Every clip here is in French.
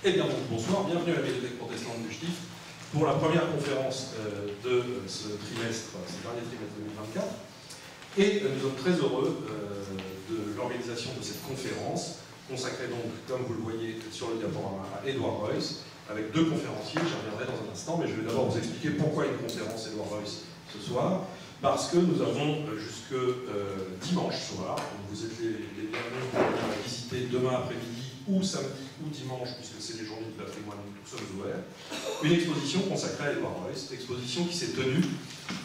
Eh bien donc bonsoir, bienvenue à la Bibliothèque protestante du Stift pour la première conférence de ce trimestre, ce dernier trimestre 2024. Et nous sommes très heureux de l'organisation de cette conférence, consacrée donc, comme vous le voyez sur le diaporama, à Edward Royce, avec deux conférenciers, j'y reviendrai dans un instant, mais je vais d'abord vous expliquer pourquoi une conférence Edward Royce ce soir. Parce que nous avons jusque dimanche soir, donc vous êtes les bienvenus pour venir visiter demain après-midi ou samedi ou dimanche, puisque c'est les journées du patrimoine, nous sommes ouverts, une exposition consacrée à Edward Royce, exposition qui s'est tenue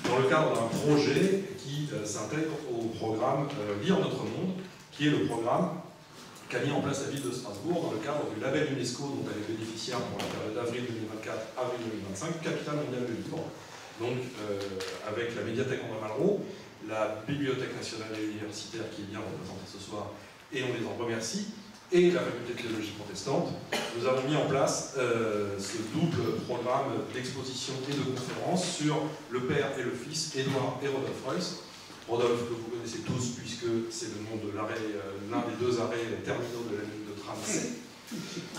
dans le cadre d'un projet qui s'intègre au programme Lire notre monde, qui est le programme qu'a mis en place la ville de Strasbourg dans le cadre du label UNESCO dont elle est bénéficiaire pour la période avril 2024 avril 2025, Capitale mondiale du livre. Donc, avec la médiathèque André Malraux, la Bibliothèque nationale et universitaire qui est bien représentée ce soir, et on les en remercie, et la faculté de théologie protestante, nous avons mis en place ce double programme d'exposition et de conférences sur le père et le fils, Edward et Rodolphe Royce. Rodolphe, que vous connaissez tous, puisque c'est le nom de l'arrêt, l'un des deux arrêts terminaux de la ligne de tram C.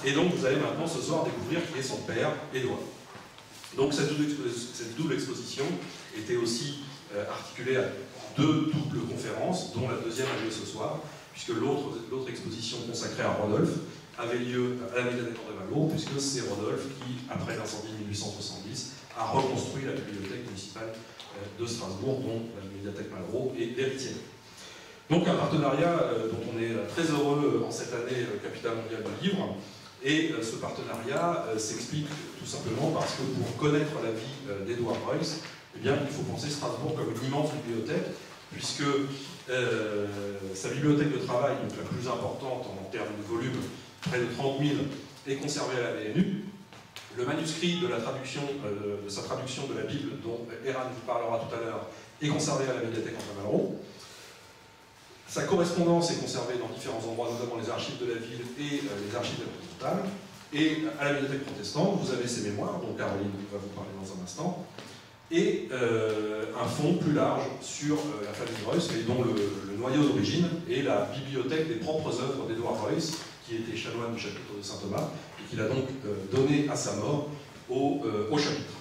Et donc, vous allez maintenant ce soir découvrir qui est son père, Edward. Donc cette double exposition était aussi articulée à deux doubles conférences, dont la deuxième a lieu ce soir, puisque l'autre exposition consacrée à Rodolphe avait lieu à la médiathèque André Malraux, puisque c'est Rodolphe qui, après l'incendie de 1870, a reconstruit la bibliothèque municipale de Strasbourg, dont la médiathèque Malraux est l'héritière. Donc un partenariat dont on est très heureux en cette année Capitale mondiale du livre. Et ce partenariat s'explique tout simplement parce que pour connaître la vie d'Edward Royce, eh bien, il faut penser Strasbourg comme une immense bibliothèque, puisque sa bibliothèque de travail, donc la plus importante en termes de volume, près de 30 000, est conservée à la BNU. Le manuscrit de, de sa traduction de la Bible, dont Eran vous parlera tout à l'heure, est conservé à la médiathèque André Malraux. Sa correspondance est conservée dans différents endroits, notamment les archives de la ville et les archives départementales. Et à la bibliothèque protestante, vous avez ses mémoires, dont Caroline va vous parler dans un instant, et un fonds plus large sur la famille Royce, mais dont le noyau d'origine est la bibliothèque des propres œuvres d'Edward Royce, qui était chanoine du chapitre de Saint-Thomas, et qu'il a donc donné à sa mort au chapitre.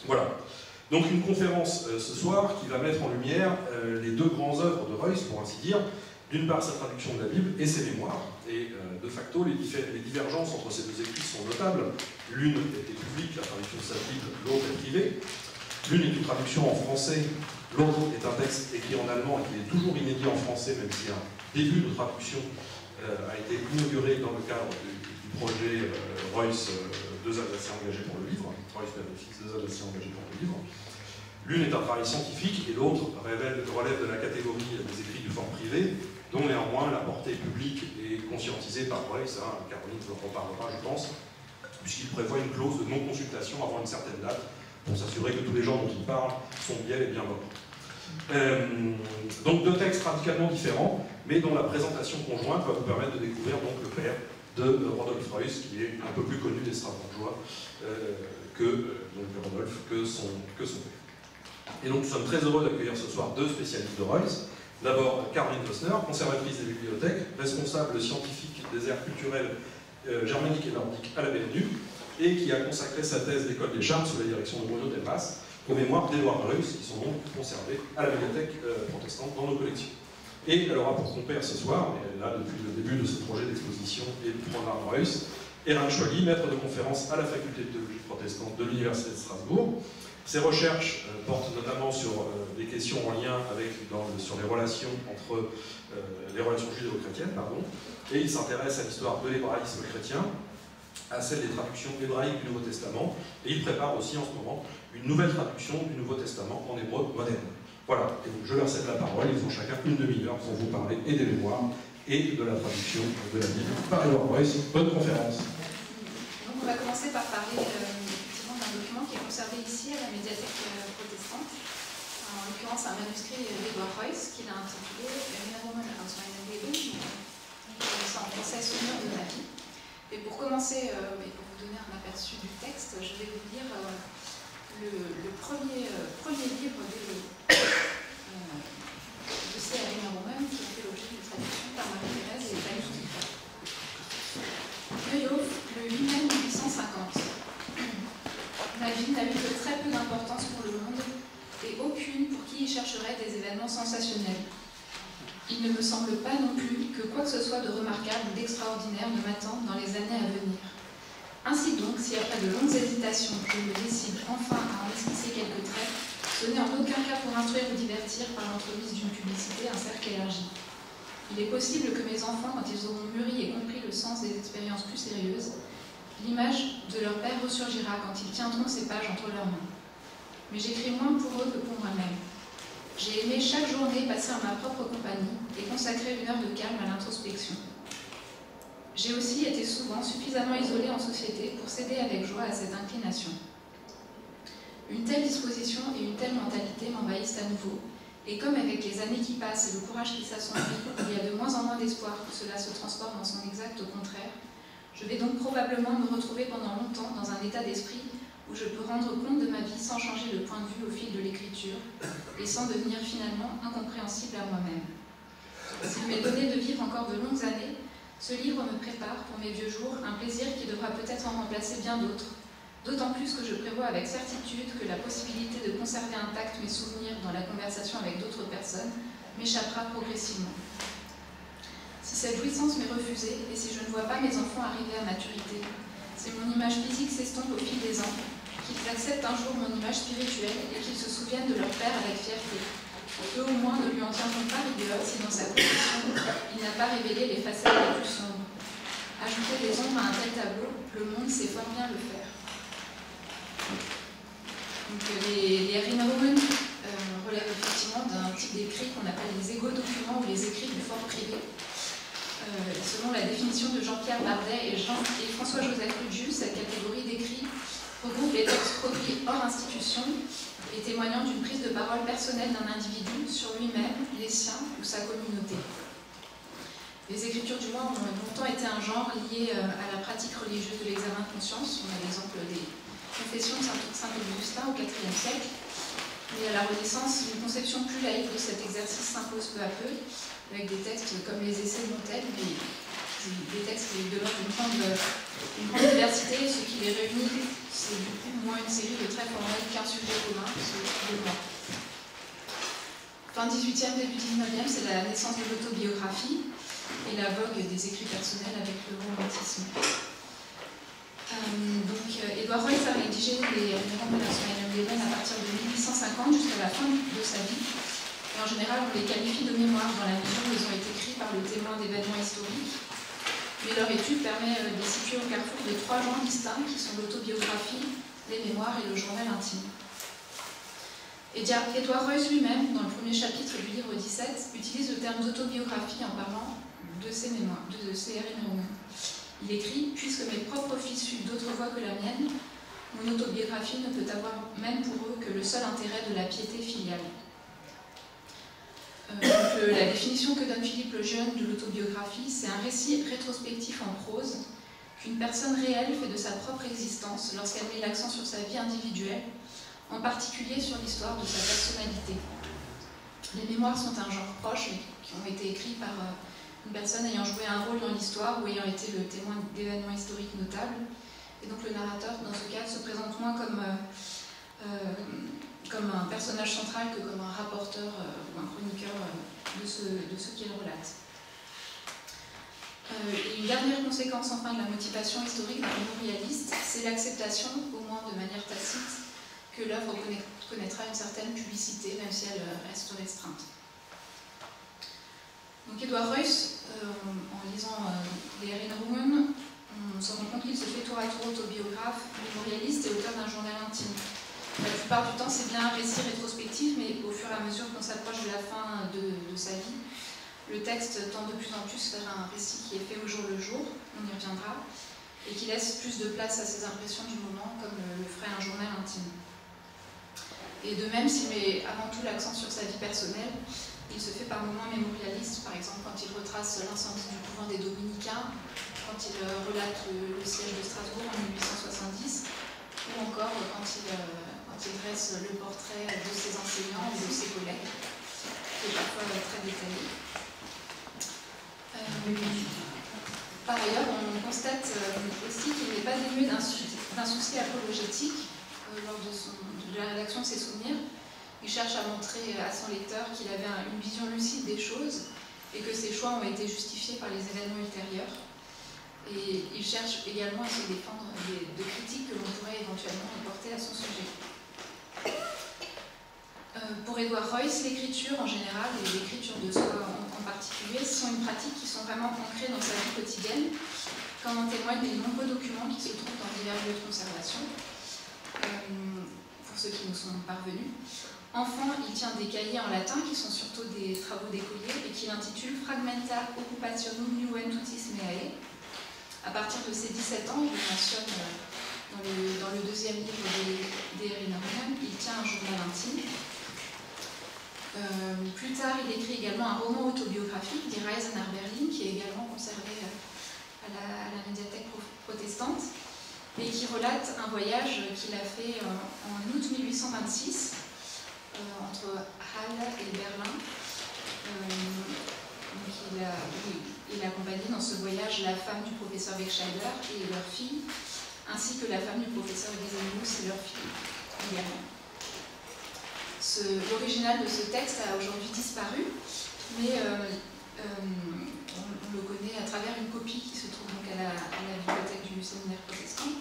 Voilà. Donc une conférence ce soir qui va mettre en lumière les deux grandes œuvres de Royce, pour ainsi dire. D'une part, sa traduction de la Bible et ses mémoires. Et de facto, les divergences entre ces deux écrits sont notables. L'une était publique, la traduction de sa Bible, l'autre est privée. L'une est une traduction en français, l'autre est un texte écrit en allemand et qui est toujours inédit en français, même si un début de traduction a été inauguré dans le cadre du projet Royce, deux Alsaciens engagés pour le livre. Royce père et fils, deux Alsaciens engagés pour le livre. L'une est un travail scientifique et l'autre relève de la catégorie des écrits du fort privé, dont néanmoins la portée publique est conscientisée par Royce. Caroline vous en reparlera, je pense, puisqu'il prévoit une clause de non-consultation avant une certaine date pour s'assurer que tous les gens dont il parle sont bien et bien morts. Donc deux textes radicalement différents, mais dont la présentation conjointe va vous permettre de découvrir donc le père de Rodolphe Royce, qui est un peu plus connu des Strasbourgeois Rodolphe que son père. Et donc nous sommes très heureux d'accueillir ce soir deux spécialistes de Royce. D'abord Caroline Vosner, conservatrice des bibliothèques, responsable scientifique des aires culturelles germaniques et nordiques à la BNU, et qui a consacré sa thèse d'école des chartes sous la direction de Bruno Delmas aux mémoires d'Edward Royce, qui sont donc conservées à la bibliothèque protestante dans nos collections. Et elle aura pour compère ce soir, mais là depuis le début de ce projet d'exposition et du programme Royce, Eran Chouali, maître de conférence à la faculté de théologie protestante de l'Université de Strasbourg. Ses recherches portent notamment sur des questions en lien avec, sur les relations entre les relations judéo-chrétiennes, et il s'intéresse à l'histoire de l'hébraïsme chrétien, à celle des traductions hébraïques du Nouveau Testament, et il prépare aussi en ce moment une nouvelle traduction du Nouveau Testament en hébreu moderne. Voilà, et donc je leur cède la parole, ils ont chacun une demi-heure pour vous parler et des mémoires et de la traduction de la Bible par Edward Royce. Bonne conférence. Donc on va commencer par parler effectivement d'un document qui est conservé ici à la médiathèque protestante, en l'occurrence un manuscrit d'Edward Royce qu'il a intitulé Erinnerungen aus meinem Leben, c'est en français Souvenir de ma vie. Et pour commencer, et pour vous donner un aperçu du texte, je vais vous lire le premier livre de ces Erinnerungen qui a fait l'objet d'une traduction par Marie-Thérèse et Daniel. Neuhof, le 8 mai vie n'a eu que très peu d'importance pour le monde et aucune pour qui y chercherait des événements sensationnels. Il ne me semble pas non plus que quoi que ce soit de remarquable ou d'extraordinaire ne m'attende dans les années à venir. Ainsi donc, si après de longues hésitations, je me décide enfin à en esquisser quelques traits, ce n'est en aucun cas pour instruire ou divertir par l'entremise d'une publicité un cercle élargi. Il est possible que mes enfants, quand ils auront mûri et compris le sens des expériences plus sérieuses, l'image de leur père ressurgira quand ils tiendront ces pages entre leurs mains. Mais j'écris moins pour eux que pour moi-même. J'ai aimé chaque journée passer en ma propre compagnie et consacrer une heure de calme à l'introspection. J'ai aussi été souvent suffisamment isolée en société pour céder avec joie à cette inclination. Une telle disposition et une telle mentalité m'envahissent à nouveau, et comme avec les années qui passent et le courage qui s'assombrit, il y a de moins en moins d'espoir que cela se transforme en son exact contraire, je vais donc probablement me retrouver pendant longtemps dans un état d'esprit où je peux rendre compte de ma vie sans changer de point de vue au fil de l'écriture et sans devenir finalement incompréhensible à moi-même. S'il m'est donné de vivre encore de longues années, ce livre me prépare pour mes vieux jours un plaisir qui devra peut-être en remplacer bien d'autres, d'autant plus que je prévois avec certitude que la possibilité de conserver intacts mes souvenirs dans la conversation avec d'autres personnes m'échappera progressivement. Si cette jouissance m'est refusée et si je ne vois pas mes enfants arriver à maturité, si mon image physique s'estompe au fil des ans, qu'ils acceptent un jour mon image spirituelle et qu'ils se souviennent de leur père avec fierté. Eux au moins ne lui en tiendront pas rigueur si dans sa position, il n'a pas révélé les facettes les plus sombres. Ajouter des ombres à un tel tableau, le monde sait fort bien le faire. Donc, les Erinnerungen relèvent effectivement d'un type d'écrit qu'on appelle les égo-documents ou les écrits du fort privé. Selon la définition de Jean-Pierre Bardet et François-Joseph Rudjus, cette catégorie d'écrits regroupe les textes produits hors institution et témoignant d'une prise de parole personnelle d'un individu sur lui-même, les siens ou sa communauté. Les écritures du moi ont longtemps été un genre lié à la pratique religieuse de l'examen de conscience. On a l'exemple des confessions de Saint-Augustin au IVe siècle. Mais à la Renaissance, une conception plus laïque de cet exercice s'impose peu à peu, avec des textes comme les essais de Montaigne, des textes qui demeurent d'une grande diversité. Ce qui les réunit, c'est du coup moins une série de traits formels qu'un sujet commun, c'est le moi. Fin 18e, début 19e, c'est la naissance de l'autobiographie et la vogue des écrits personnels avec le romantisme. Edward Royce a rédigé les Erinnerungen à partir de 1850 jusqu'à la fin de sa vie. Et en général, on les qualifie de mémoire dans la mesure où ils ont été écrits par le témoin d'événements historiques. Mais leur étude permet de les situer au carrefour de trois genres distincts qui sont l'autobiographie, les mémoires et le journal intime. Edward Royce lui-même, dans le premier chapitre du livre 17, utilise le terme d'autobiographie en parlant de ses mémoires, de ses Erinnerungen. Il écrit « Puisque mes propres fils suivent d'autres voies que la mienne, mon autobiographie ne peut avoir même pour eux que le seul intérêt de la piété filiale. » La définition que donne Philippe Lejeune de l'autobiographie, c'est un récit rétrospectif en prose qu'une personne réelle fait de sa propre existence lorsqu'elle met l'accent sur sa vie individuelle, en particulier sur l'histoire de sa personnalité. Les mémoires sont un genre proche, qui ont été écrits par une personne ayant joué un rôle dans l'histoire ou ayant été le témoin d'événements historiques notables. Et donc le narrateur, dans ce cas, se présente moins comme un personnage central que comme un rapporteur ou un chroniqueur de ce qu'il relate. Et une dernière conséquence enfin de la motivation historique d'un mémorialiste, c'est l'acceptation, au moins de manière tacite, que l'œuvre connaîtra une certaine publicité, même si elle reste restreinte. Donc Edward Royce, en lisant les Erinnerungen, on se rend compte qu'il se fait tour à tour autobiographe, mémorialiste et auteur d'un journal intime. La plupart du temps, c'est bien un récit rétrospectif, mais au fur et à mesure qu'on s'approche de la fin de sa vie, le texte tend de plus en plus vers un récit qui est fait au jour le jour, on y reviendra, et qui laisse plus de place à ses impressions du moment, comme le ferait un journal intime. Et de même, s'il met avant tout l'accent sur sa vie personnelle, il se fait par moments mémorialiste, par exemple quand il retrace l'incendie du couvent des Dominicains, quand il relate le siège de Strasbourg en 1870, ou encore quand il dresse le portrait de ses enseignants ou de ses collègues, qui est parfois très détaillé. Par ailleurs, on constate aussi qu'il n'est pas dénué d'un souci apologétique, lors de la rédaction de ses souvenirs. Il cherche à montrer à son lecteur qu'il avait une vision lucide des choses et que ses choix ont été justifiés par les événements ultérieurs. Et il cherche également à se défendre de critiques que l'on pourrait éventuellement porter à son sujet. Pour Edward Royce, l'écriture en général et l'écriture de soi en particulier sont une pratique qui sont vraiment ancrées dans sa vie quotidienne, comme en témoignent les nombreux documents qui se trouvent dans divers lieux de conservation, pour ceux qui nous sont parvenus. Enfant, il tient des cahiers en latin qui sont surtout des travaux d'écolier et qu'il intitule Fragmenta Occupationum Juventutis Meae. À partir de ses 17 ans, il mentionne dans le deuxième livre des Erinnerungen, il tient un journal intime. Plus tard, il écrit également un roman autobiographique, Die Reise nach Berlin, qui est également conservé à la médiathèque protestante, et qui relate un voyage qu'il a fait en août 1826 entre Halle et Berlin. Il a accompagné dans ce voyage la femme du professeur Wegscheider et leur fille, ainsi que la femme du professeur Gesenius et leur fille également. L'original de ce texte a aujourd'hui disparu, mais on le connaît à travers une copie qui se trouve donc à la bibliothèque du séminaire protestant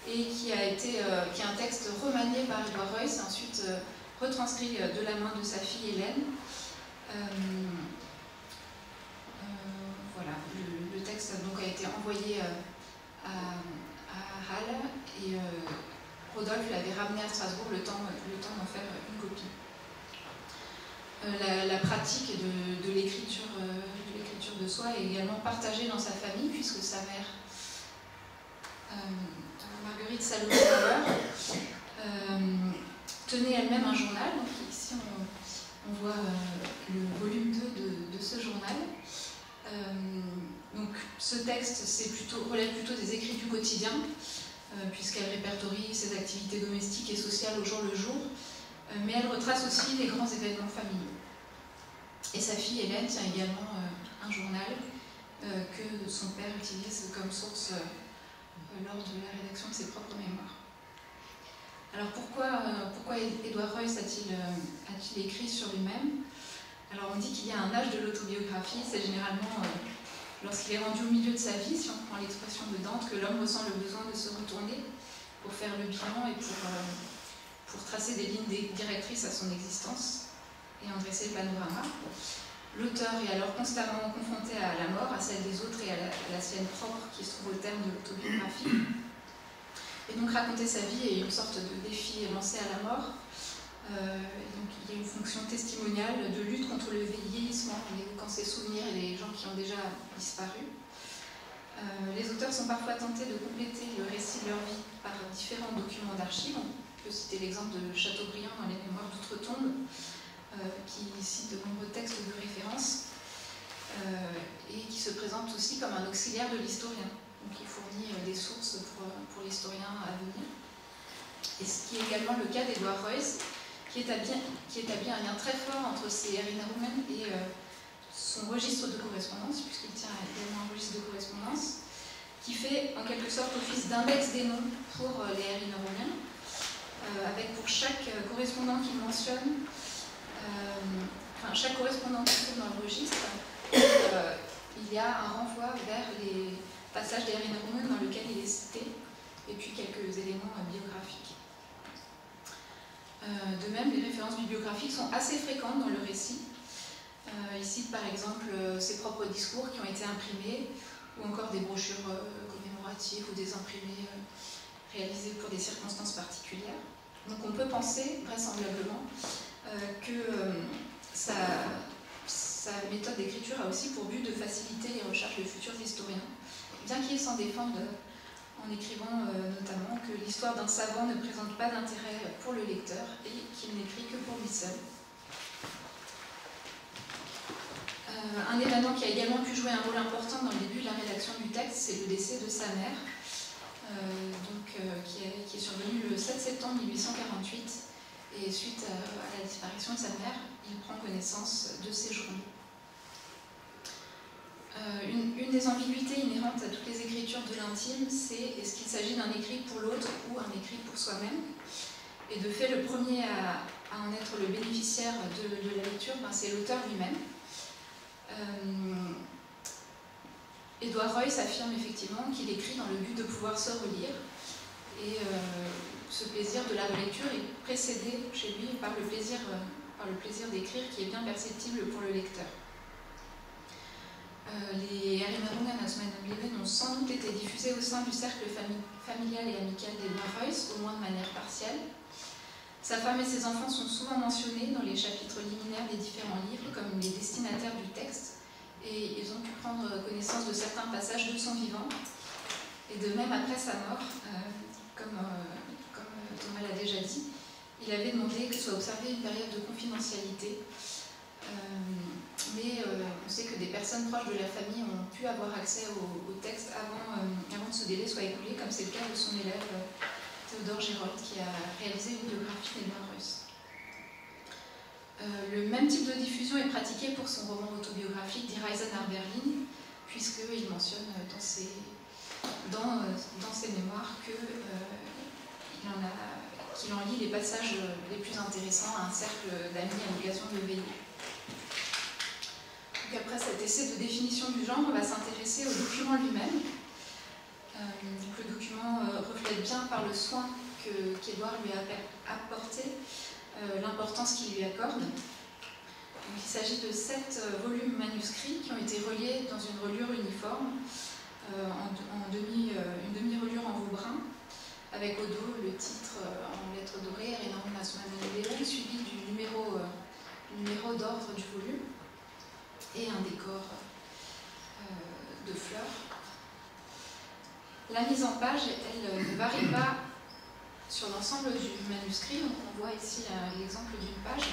et qui est un texte remanié par Edward Royce et ensuite retranscrit de la main de sa fille Hélène. Voilà, le texte donc a été envoyé à Halle et Rodolphe l'avait ramené à Strasbourg le temps d'en faire une copie. La pratique de l'écriture de soi est également partagée dans sa famille, puisque sa mère, Marguerite Salomé Bauer, tenait elle-même un journal. Donc ici on voit le volume 2 de ce journal. Donc ce texte relève plutôt des écrits du quotidien, puisqu'elle répertorie ses activités domestiques et sociales au jour le jour, mais elle retrace aussi les grands événements familiaux. Et sa fille Hélène tient également un journal que son père utilise comme source lors de la rédaction de ses propres mémoires. Alors pourquoi Edward Royce a-t-il écrit sur lui-même? Alors on dit qu'il y a un âge de l'autobiographie, c'est généralement lorsqu'il est rendu au milieu de sa vie, si on prend l'expression de Dante, que l'homme ressent le besoin de se retourner pour faire le bilan et pour tracer des lignes directrices à son existence et en dresser le panorama. L'auteur est alors constamment confronté à la mort, à celle des autres et à la sienne propre qui se trouve au terme de l'autobiographie. Et donc raconter sa vie est une sorte de défi lancé à la mort. Donc il y a une fonction testimoniale de lutte contre le vieillissement, en évoquant ses souvenirs et les gens qui ont déjà disparu. Les auteurs sont parfois tentés de compléter le récit de leur vie par différents documents d'archives. On peut citer l'exemple de Chateaubriand dans les Mémoires d'Outre-Tombe, qui cite de nombreux textes de référence et qui se présente aussi comme un auxiliaire de l'historien. Donc il fournit des sources pour l'historien à venir. Et ce qui est également le cas d'Edward Royce, qui établit un lien très fort entre ses Erinnerungen et son registre de correspondance, puisqu'il tient également un registre de correspondance, qui fait en quelque sorte office d'index des noms pour les Erinnerungen, avec pour chaque correspondant qu'il mentionne, chaque correspondant qui se trouve dans le registre, il y a un renvoi vers les passages des Erinnerungen dans lequel il est cité, et puis quelques éléments biographiques. De même, les références bibliographiques sont assez fréquentes dans le récit. Il cite par exemple ses propres discours qui ont été imprimés, ou encore des brochures commémoratives ou des imprimés réalisés pour des circonstances particulières. Donc on peut penser, vraisemblablement, que sa méthode d'écriture a aussi pour but de faciliter les recherches de futurs historiens, bien qu'il s'en défende en écrivant notamment que l'histoire d'un savant ne présente pas d'intérêt pour le lecteur et qu'il n'écrit que pour lui seul. Un événement qui a également pu jouer un rôle important dans le début de la rédaction du texte, c'est le décès de sa mère, qui est survenu le 7 septembre 1848, et suite à la disparition de sa mère, il prend connaissance de ses journaux. Une des ambiguïtés inhérentes à toutes les écritures de l'intime, c'est est-ce qu'il s'agit d'un écrit pour l'autre ou un écrit pour soi-même. Et de fait, le premier à en être le bénéficiaire de la lecture, c'est l'auteur lui-même. Edward Royce affirme effectivement qu'il écrit dans le but de pouvoir se relire. Et ce plaisir de la relecture est précédé chez lui par le plaisir d'écrire qui est bien perceptible pour le lecteur. Les Erinnerungen aus meinem Leben ont sans doute été diffusés au sein du cercle familial et amical d'Edward Royce, au moins de manière partielle. Sa femme et ses enfants sont souvent mentionnés dans les chapitres liminaires des différents livres comme les destinataires du texte, et ils ont pu prendre connaissance de certains passages de son vivant, et de même après sa mort, comme Thomas l'a déjà dit, il avait demandé que soit observée une période de confidentialité. Mais on sait que des personnes proches de la famille ont pu avoir accès au texte avant que ce délai soit écoulé, comme c'est le cas de son élève Théodore Gérold, qui a réalisé une biographie d'Edward Royce. Le même type de diffusion est pratiqué pour son roman autobiographique Die Reise nach Berlin, puisqu'il mentionne dans ses mémoires qu'il en lit les passages les plus intéressants à un cercle d'amis à l'occasion de veillées. Donc après cet essai de définition du genre, on va s'intéresser au document lui-même. Le document reflète bien par le soin qu'Edouard lui a apporté l'importance qu'il lui accorde. Donc, il s'agit de 7 volumes manuscrits qui ont été reliés dans une reliure uniforme, une demi-reliure en veau brun, avec au dos le titre en lettres dorées, Erinnerungen aus meinem Leben, suivi du numéro d'ordre du volume, et un décor de fleurs. La mise en page, elle ne varie pas sur l'ensemble du manuscrit. Donc on voit ici l'exemple d'une page.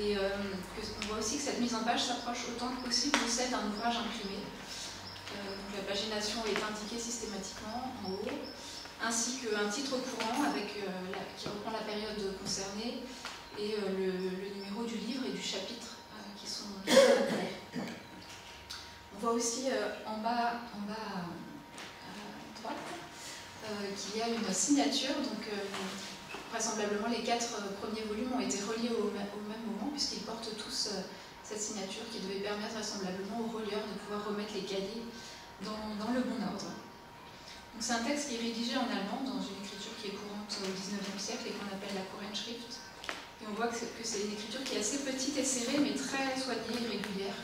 Et on voit aussi que cette mise en page s'approche autant que possible de celle d'un ouvrage imprimé. Donc la pagination est indiquée systématiquement en haut, ainsi qu'un titre courant qui reprend la période concernée et le numéro du livre et du chapitre qui sont inclus. On voit aussi en bas à droite qu'il y a une signature. Donc, vraisemblablement, les 4 premiers volumes ont été reliés au même moment, puisqu'ils portent tous cette signature qui devait permettre vraisemblablement aux relieurs de pouvoir remettre les cahiers dans le bon ordre. C'est un texte qui est rédigé en allemand, dans une écriture qui est courante au XIXe siècle et qu'on appelle la Kurrenschrift. Et on voit que c'est une écriture qui est assez petite et serrée, mais très soignée et régulière,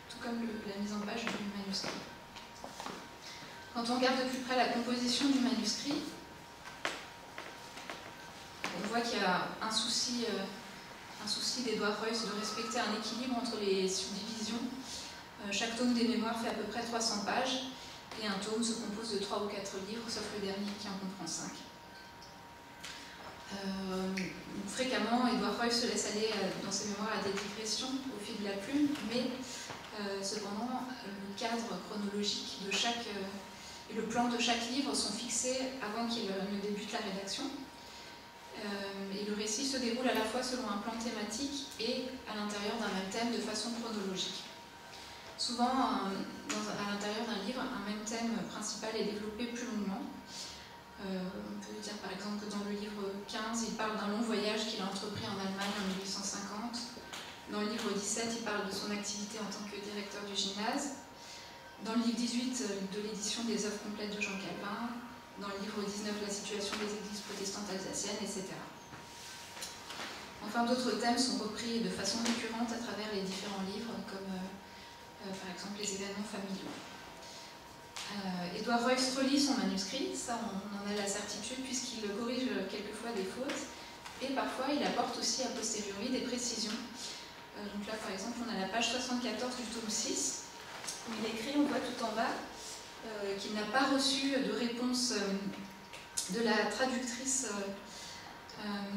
tout comme la mise en page du manuscrit. Quand on regarde de plus près la composition du manuscrit, on voit qu'il y a un souci d'Edward Royce de respecter un équilibre entre les subdivisions. Chaque tome des mémoires fait à peu près 300 pages, et un tome se compose de 3 ou 4 livres, sauf le dernier qui en comprend 5. Fréquemment, Edward Royce se laisse aller dans ses mémoires à des digressions au fil de la plume, mais cependant, le cadre chronologique et le plan de chaque livre sont fixés avant qu'il ne débute la rédaction. Et le récit se déroule à la fois selon un plan thématique et à l'intérieur d'un même thème de façon chronologique. Souvent, à l'intérieur d'un livre, un même thème principal est développé plus longuement. On peut dire par exemple que dans le livre 15, il parle d'un long voyage qu'il a entrepris en Allemagne en 1850. Dans le livre 17, il parle de son activité en tant que directeur du gymnase. Dans le livre 18, de l'édition des œuvres complètes de Jean Calvin. Dans le livre 19, la situation des églises protestantes alsaciennes, etc. Enfin, d'autres thèmes sont repris de façon récurrente à travers les différents livres, comme par exemple les événements familiaux. Edward Royce relit son manuscrit, ça on en a la certitude, puisqu'il corrige quelquefois des fautes, et parfois il apporte aussi a posteriori des précisions. Donc là par exemple on a la page 74 du tome 6, où il écrit, on voit tout en bas, qu'il n'a pas reçu de réponse de la traductrice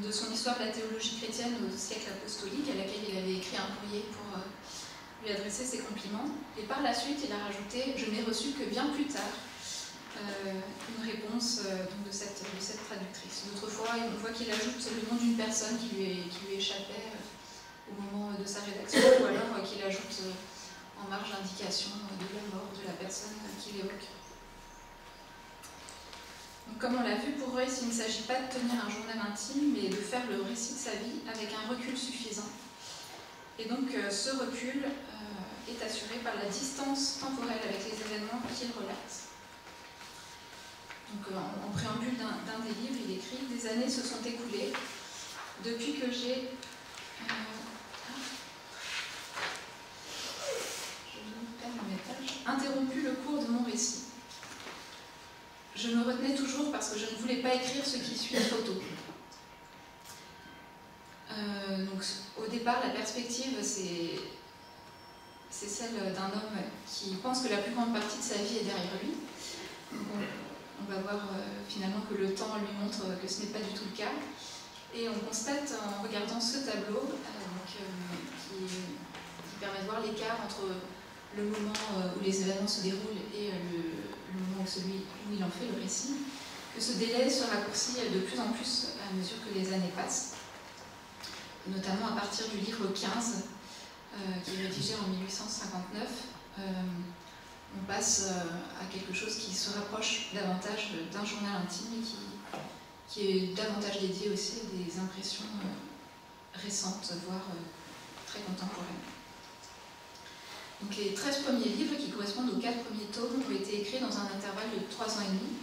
de son histoire de la théologie chrétienne au siècle apostolique, à laquelle il avait écrit un courrier pour lui adresser ses compliments. Et par la suite, il a rajouté « Je n'ai reçu que bien plus tard » une réponse donc de cette traductrice. D'autres fois, on voit qu'il ajoute le nom d'une personne qui lui échappait au moment de sa rédaction, ou alors qu'il ajoute en marge d'indication de la mort de la personne qu'il évoque. Donc, comme on l'a vu, pour Royce, il ne s'agit pas de tenir un journal intime, mais de faire le récit de sa vie avec un recul suffisant. Et donc ce recul est assuré par la distance temporelle avec les événements qu'il relate. Donc en préambule d'un des livres, il écrit « Des années se sont écoulées depuis que j'ai interrompu le cours de mon récit. Je me retenais toujours parce que je ne voulais pas écrire ce qui suit trop tôt. » Donc, au départ, la perspective, c'est celle d'un homme qui pense que la plus grande partie de sa vie est derrière lui. On va voir finalement que le temps lui montre que ce n'est pas du tout le cas. Et on constate en regardant ce tableau qui permet de voir l'écart entre le moment où les événements se déroulent et le moment où il en fait le récit, que ce délai se raccourcit de plus en plus à mesure que les années passent, notamment à partir du livre 15, qui est rédigé en 1859. On passe à quelque chose qui se rapproche davantage d'un journal intime et qui est davantage dédié aussi à des impressions récentes, voire très contemporaines. Donc les 13 premiers livres, qui correspondent aux 4 premiers tomes, ont été écrits dans un intervalle de 3 ans et demi.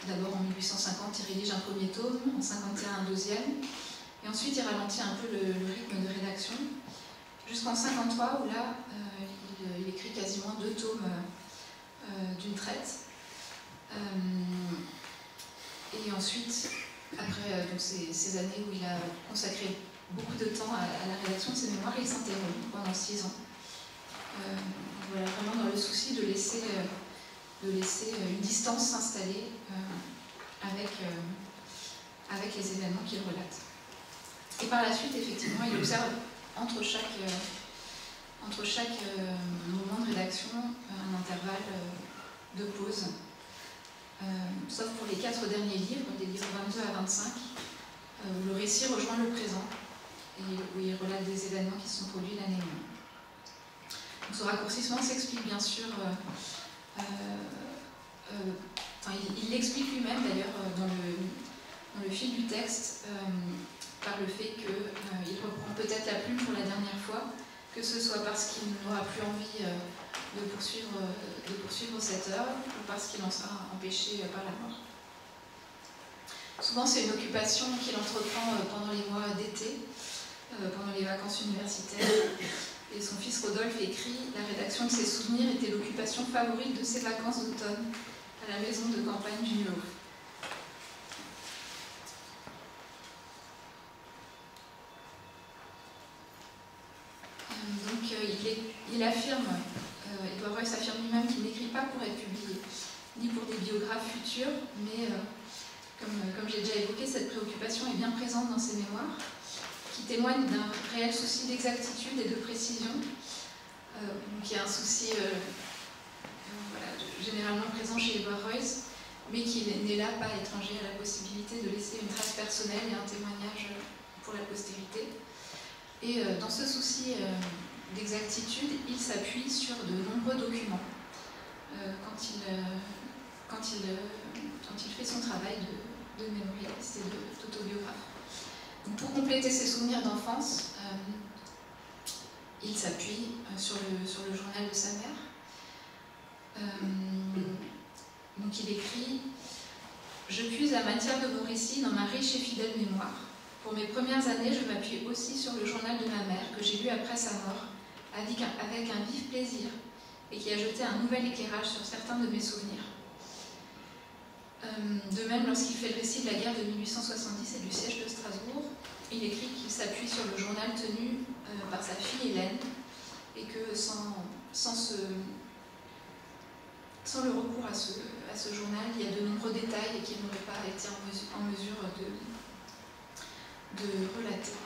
D'abord en 1850, il rédige un premier tome, en 1951 un deuxième, et ensuite il ralentit un peu le rythme de rédaction, jusqu'en 1953 où là, il écrit quasiment 2 tomes d'une traite. Et ensuite, après donc ces années où il a consacré beaucoup de temps à la rédaction de ses mémoires, il s'interrompt pendant 6 ans. Voilà, vraiment dans le souci de laisser une distance s'installer avec les événements qu'il relate. Et par la suite, effectivement, il observe entre chaque moment de rédaction un intervalle de pause. Sauf pour les 4 derniers livres, des livres 22 à 25, où le récit rejoint le présent et où il relate des événements qui se sont produits l'année même. Donc, ce raccourcissement s'explique bien sûr, il l'explique lui-même d'ailleurs dans le fil du texte, par le fait qu'il reprend peut-être la plume pour la dernière fois, que ce soit parce qu'il n'aura plus envie de poursuivre cette œuvre ou parce qu'il en sera empêché par la mort. Souvent, c'est une occupation qu'il entreprend pendant les mois d'été, pendant les vacances universitaires. Et son fils Rodolphe écrit « La rédaction de ses souvenirs était l'occupation favorite de ses vacances d'automne à la maison de campagne du Nuovo. » Donc il affirme, Edward Royce affirme lui-même qu'il n'écrit pas pour être publié, ni pour des biographes futurs, mais comme j'ai déjà évoqué, cette préoccupation est bien présente dans ses mémoires, qui témoigne d'un réel souci d'exactitude et de précision. Donc il y a un souci généralement présent chez Edward Royce, mais qui n'est là pas étranger à la possibilité de laisser une trace personnelle et un témoignage pour la postérité. Et dans ce souci d'exactitude, il s'appuie sur de nombreux documents quand il fait son travail de mémorialiste et d'autobiographe. Pour compléter ses souvenirs d'enfance, il s'appuie sur le journal de sa mère. Donc il écrit « Je puise la matière de vos récits dans ma riche et fidèle mémoire. Pour mes premières années, je m'appuie aussi sur le journal de ma mère, que j'ai lu après sa mort, avec un vif plaisir, et qui a jeté un nouvel éclairage sur certains de mes souvenirs. De même, lorsqu'il fait le récit de la guerre de 1870 et du siège de Strasbourg, il écrit qu'il s'appuie sur le journal tenu par sa fille Hélène, et que sans le recours à ce journal, il y a de nombreux détails qu'il n'aurait pas été en mesure de relater.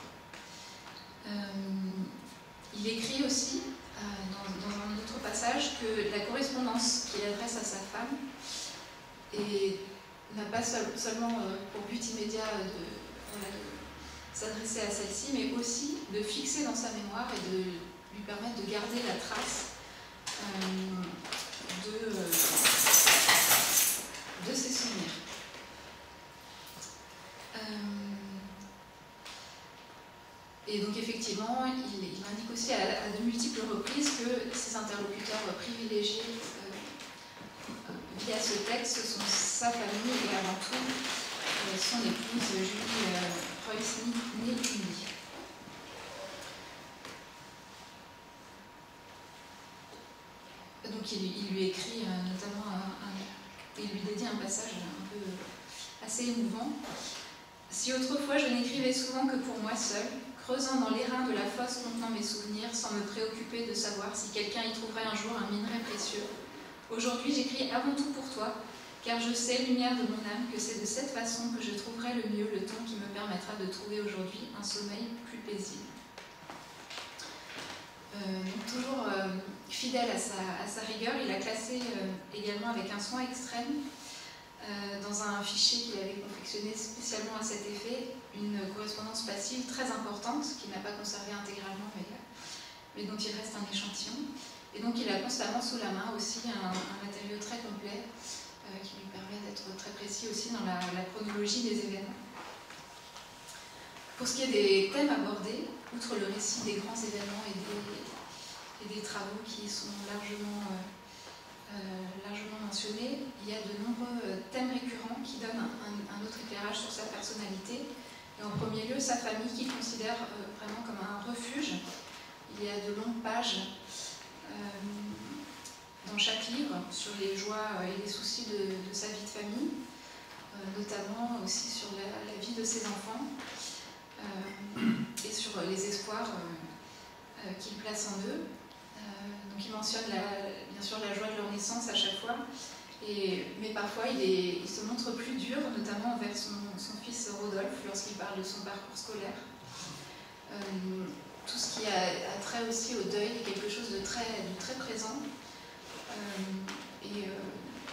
Il écrit aussi, dans un autre passage, que la correspondance qu'il adresse à sa femme n'a pas seulement pour but immédiat de s'adresser à celle-ci, mais aussi de fixer dans sa mémoire et de lui lui permettre de garder la trace de ses souvenirs. Et donc effectivement, il indique aussi à de multiples reprises que ses interlocuteurs privilégiés via ce texte sont sa famille et avant tout son épouse Julie Royce, née Julie. Donc il lui écrit notamment, il lui dédie un passage un peu assez émouvant. Si autrefois je n'écrivais souvent que pour moi seul, creusant dans l'airain de la fosse contenant mes souvenirs sans me préoccuper de savoir si quelqu'un y trouverait un jour un minerai précieux, aujourd'hui j'écris avant tout pour toi, car je sais, lumière de mon âme, que c'est de cette façon que je trouverai le mieux le temps qui me permettra de trouver aujourd'hui un sommeil plus paisible. Toujours fidèle à sa rigueur, il a classé également avec un soin extrême dans un fichier qu'il avait confectionné spécialement à cet effet, une correspondance passive très importante qu'il n'a pas conservée intégralement mais dont il reste un échantillon. Et donc il a constamment sous la main aussi un matériau très complet qui lui permet d'être très précis aussi dans la chronologie des événements. Pour ce qui est des thèmes abordés, outre le récit des grands événements et des travaux qui sont largement mentionnés, il y a de nombreux thèmes récurrents qui donnent un autre éclairage sur sa personnalité. Et en premier lieu, sa famille qu'il considère vraiment comme un refuge. Il y a de longues pages dans chaque livre sur les joies et les soucis de sa vie de famille, notamment aussi sur la vie de ses enfants et sur les espoirs qu'il place en eux. Donc il mentionne bien sûr la joie de leur naissance à chaque fois, mais parfois il se montre plus dur, notamment envers son fils Rodolphe lorsqu'il parle de son parcours scolaire. Tout ce qui a trait aussi au deuil est quelque chose de très présent.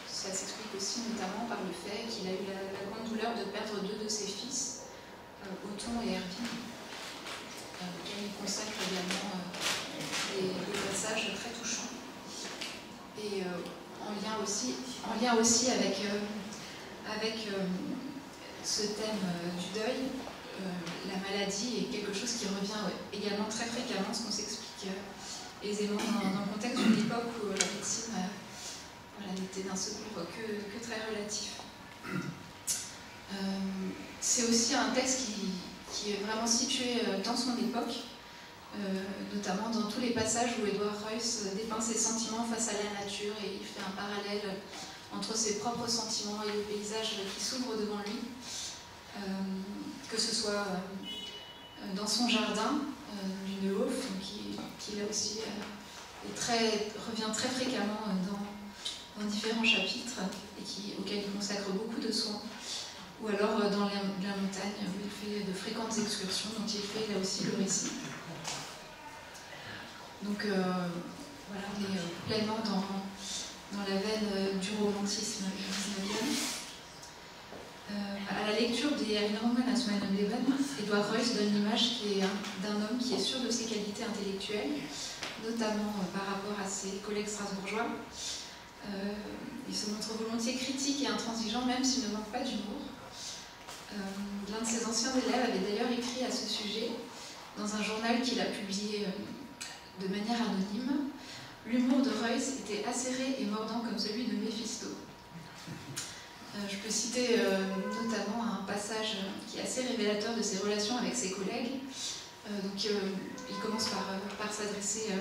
Ça s'explique aussi notamment par le fait qu'il a eu la grande douleur de perdre 2 de ses fils, Othon et Hervine, auxquels il consacre également des passages très touchants. Et en lien aussi avec ce thème du deuil, la maladie est quelque chose qui revient également très fréquemment, ce qu'on s'explique aisément dans le contexte d'une époque où la médecine n'était d'un secours que très relatif. C'est aussi un texte qui est vraiment situé dans son époque, notamment dans tous les passages où Edward Royce dépeint ses sentiments face à la nature et il fait un parallèle entre ses propres sentiments et le paysage qui s'ouvre devant lui, que ce soit dans son jardin du Neuhof, qui là aussi revient très fréquemment dans différents chapitres et auquel il consacre beaucoup de soins, ou alors dans la montagne où il fait de fréquentes excursions dont il fait là aussi le récit. Donc voilà, on est pleinement dans la veine du romantisme du 19e. À la lecture des Erinnerungen aus meinem Leben, Edward Royce donne l'image d'un homme qui est sûr de ses qualités intellectuelles, notamment par rapport à ses collègues strasbourgeois. Il se montre volontiers critique et intransigeant, même s'il ne manque pas d'humour. L'un de ses anciens élèves avait d'ailleurs écrit à ce sujet, dans un journal qu'il a publié de manière anonyme. L'humour de Royce était acéré et mordant comme celui de Méphisto. Je peux citer notamment un passage qui est assez révélateur de ses relations avec ses collègues. Il commence par s'adresser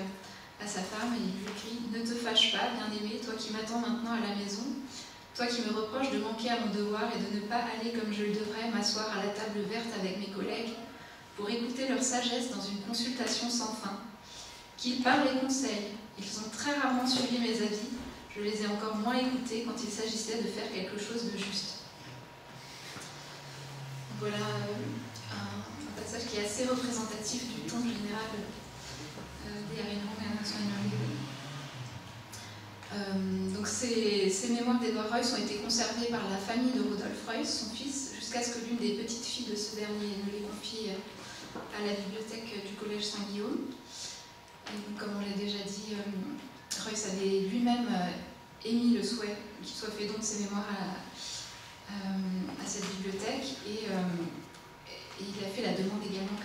à sa femme et il lui écrit « Ne te fâche pas, bien-aimé, toi qui m'attends maintenant à la maison, toi qui me reproches de manquer à mon devoir et de ne pas aller comme je le devrais m'asseoir à la table verte avec mes collègues pour écouter leur sagesse dans une consultation sans fin. Qu'ils parlent et conseillent, ils ont très rarement suivi mes avis, je les ai encore moins écoutés quand il s'agissait de faire quelque chose de juste. » Voilà un passage qui est assez représentatif du ton général des Erinnerungen aus meinem Leben. Donc ces mémoires d'Edward Royce ont été conservées par la famille de Rodolphe Royce, son fils, jusqu'à ce que l'une des petites filles de ce dernier ne les confie à la bibliothèque du collège Saint-Guillaume. Et comme on l'a déjà dit, Reuss avait lui-même émis le souhait qu'il soit fait don de ses mémoires à cette bibliothèque et il a fait la demande également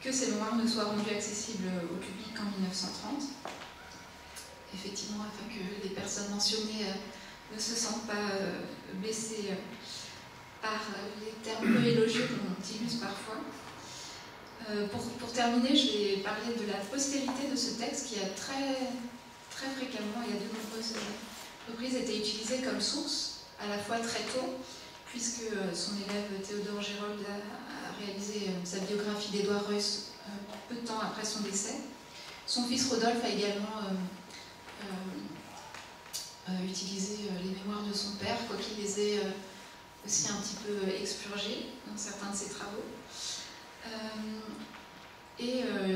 que ces mémoires ne soient rendues accessibles au public en 1930. Effectivement, afin que les personnes mentionnées ne se sentent pas blessées par les termes peu élogieux qu'on utilise parfois. Pour terminer, je vais parler de la postérité de ce texte qui a très fréquemment, et à de nombreuses reprises, été utilisé comme source, à la fois très tôt, puisque son élève Théodore Gérold a réalisé sa biographie d'Édouard Reuss peu de temps après son décès. Son fils Rodolphe a également utilisé les mémoires de son père, quoiqu'il les ait aussi un petit peu expurgés dans certains de ses travaux.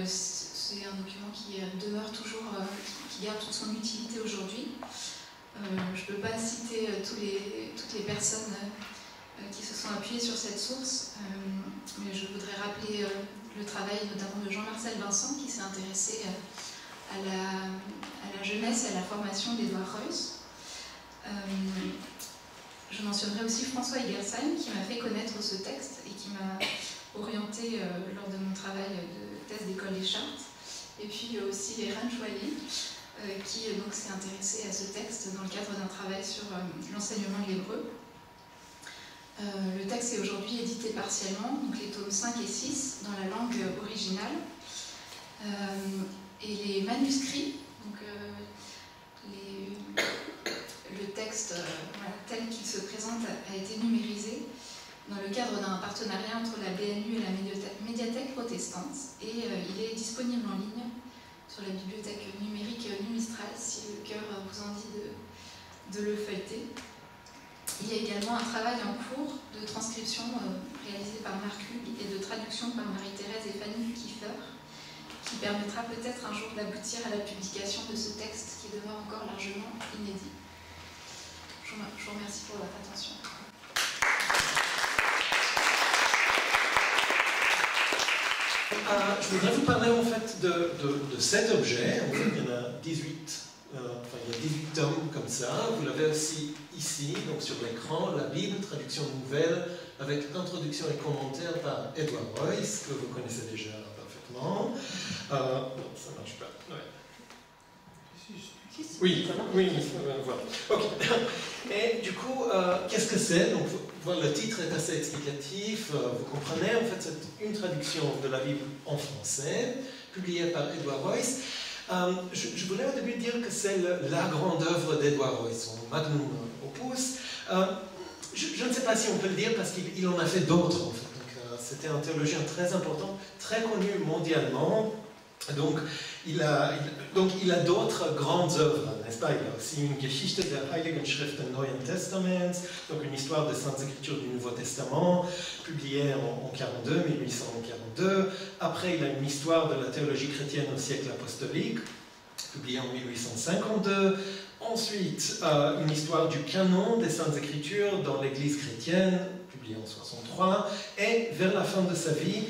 C'est un document qui demeure toujours, qui garde toute son utilité aujourd'hui. Je ne peux pas citer toutes les personnes qui se sont appuyées sur cette source, mais je voudrais rappeler le travail notamment de Jean-Marcel Vincent qui s'est intéressé à la jeunesse et à la formation d'Édouard Reuss. Je mentionnerai aussi François Egersheim qui m'a fait connaître ce texte et qui m'a orientée lors de mon travail de thèse d'école des chartes. Et puis aussi Eran Chouali qui s'est intéressé à ce texte dans le cadre d'un travail sur l'enseignement de l'hébreu. Le texte est aujourd'hui édité partiellement, donc les tomes 5 et 6 dans la langue originale. Et les manuscrits, donc le texte tel qu'il se présente a été numérisé dans le cadre d'un partenariat entre la BNU et la médiathèque protestante. Et il est disponible en ligne sur la bibliothèque numérique Numistral si le cœur vous en dit de le feuilleter. Il y a également un travail en cours de transcription réalisé par Marc Hugues et de traduction par Marie-Thérèse et Fanny Kiefer qui permettra peut-être un jour d'aboutir à la publication de ce texte qui demeure encore largement inédit. Je vous remercie pour votre attention. Je voudrais vous parler en fait de cet objet. En fait, il y en a 18. Il y a 18 tomes comme ça. Vous l'avez aussi ici, donc sur l'écran, la Bible, traduction nouvelle, avec introduction et commentaires par Édouard Reuss, que vous connaissez déjà parfaitement. Non, ça ne marche pas. Ouais. Oui, voilà. Ok. Et du coup, qu'est-ce que c'est? Donc, voilà, le titre est assez explicatif. Vous comprenez, en fait, c'est une traduction de la Bible en français, publiée par Édouard Reuss. Je voulais au début dire que c'est la grande œuvre d'Édouard Reuss, son magnum opus. Je ne sais pas si on peut le dire parce qu'il en a fait d'autres, en fait. C'était un théologien très important, très connu mondialement. Donc, il a d'autres grandes œuvres, n'est-ce pas? Il a aussi une Geschichte der Heiligen Schriften Neuen Testaments, donc une histoire des Saintes Écritures du Nouveau Testament, publiée en 1842. Après, il a une histoire de la théologie chrétienne au siècle apostolique, publiée en 1852. Ensuite, une histoire du canon des Saintes Écritures dans l'Église chrétienne, publiée en 1963. Et vers la fin de sa vie,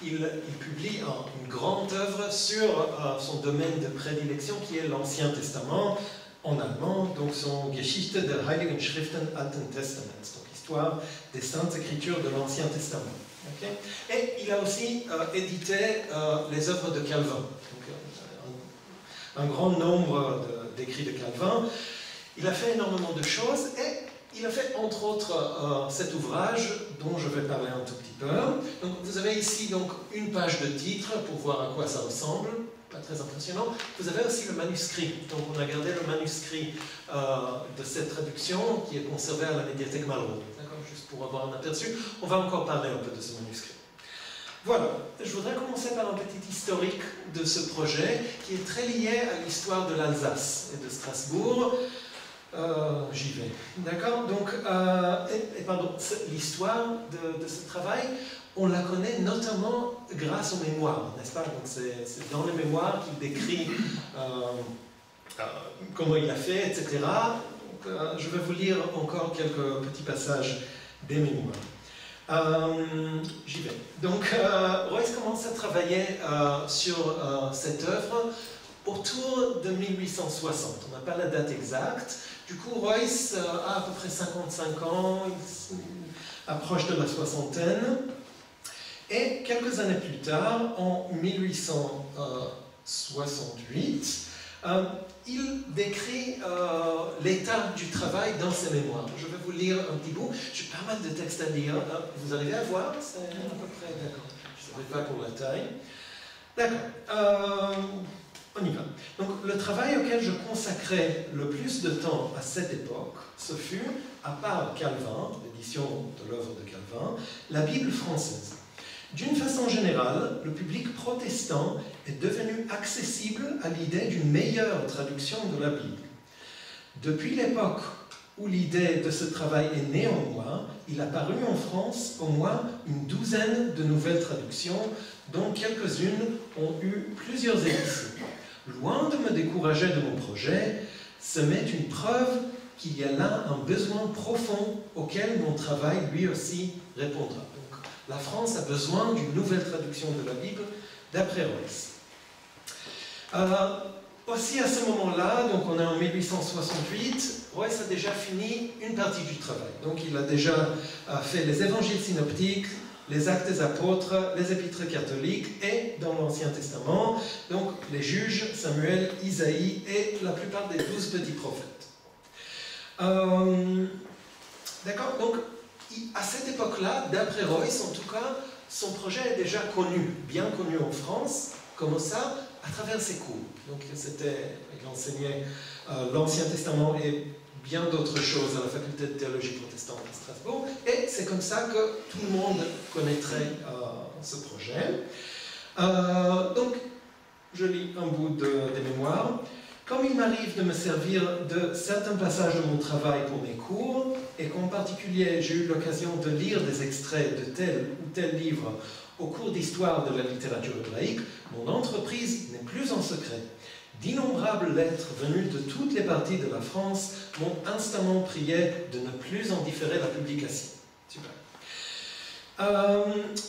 il publie une grande œuvre sur son domaine de prédilection qui est l'Ancien Testament, en allemand, donc son Geschichte der Heiligen Schriften Alten Testaments, donc histoire des Saintes Écritures de l'Ancien Testament. Okay? Et il a aussi édité les œuvres de Calvin, donc, un grand nombre d'écrits de Calvin. Il a fait énormément de choses et il a fait entre autres cet ouvrage dont je vais parler un tout petit peu. Donc, vous avez ici donc, une page de titre pour voir à quoi ça ressemble, pas très impressionnant. Vous avez aussi le manuscrit. Donc on a gardé le manuscrit de cette traduction qui est conservé à la médiathèque Malraux. D'accord, juste pour avoir un aperçu. On va encore parler un peu de ce manuscrit. Voilà, je voudrais commencer par un petit historique de ce projet qui est très lié à l'histoire de l'Alsace et de Strasbourg. J'y vais. D'accord? Donc, l'histoire de ce travail, on la connaît notamment grâce aux mémoires, n'est-ce pas? Donc, c'est dans les mémoires qu'il décrit comment il a fait, etc. Donc, je vais vous lire encore quelques petits passages des mémoires. J'y vais. Donc, Royce commence à travailler sur cette œuvre autour de 1860. On n'a pas la date exacte. Du coup, Royce a à peu près 55 ans, il approche de la soixantaine. Et quelques années plus tard, en 1868, il décrit l'état du travail dans ses mémoires. Je vais vous lire un petit bout. J'ai pas mal de textes à lire. Vous arrivez à voir? C'est à peu près d'accord. Je ne savais pas pour la taille. D'accord. On y va. Donc, le travail auquel je consacrais le plus de temps à cette époque, ce fut, à part Calvin, l'édition de l'œuvre de Calvin, la Bible française. D'une façon générale, le public protestant est devenu accessible à l'idée d'une meilleure traduction de la Bible. Depuis l'époque où l'idée de ce travail est née en moi, il a paru en France au moins une douzaine de nouvelles traductions, dont quelques-unes ont eu plusieurs éditions. Loin de me décourager de mon projet, ce m'est une preuve qu'il y a là un besoin profond auquel mon travail lui aussi répondra. Donc, la France a besoin d'une nouvelle traduction de la Bible d'après Royce. Aussi à ce moment-là, donc on est en 1868, Royce a déjà fini une partie du travail. Donc il a déjà fait les évangiles synoptiques, les actes des apôtres, les épîtres catholiques et dans l'Ancien Testament, donc les juges, Samuel, Isaïe et la plupart des 12 petits prophètes. D'accord, donc à cette époque-là, d'après Royce en tout cas, son projet est déjà connu, bien connu en France. Comment ça? À travers ses cours. Donc il enseignait l'Ancien Testament et bien d'autres choses à la faculté de théologie protestante à Strasbourg, et c'est comme ça que tout le monde connaîtrait ce projet. Donc, je lis un bout des mémoires. Comme il m'arrive de me servir de certains passages de mon travail pour mes cours, et qu'en particulier j'ai eu l'occasion de lire des extraits de tel ou tel livre au cours d'histoire de la littérature hébraïque, mon entreprise n'est plus en secret. D'innombrables lettres venues de toutes les parties de la France m'ont instamment prié de ne plus en différer la publication. Super.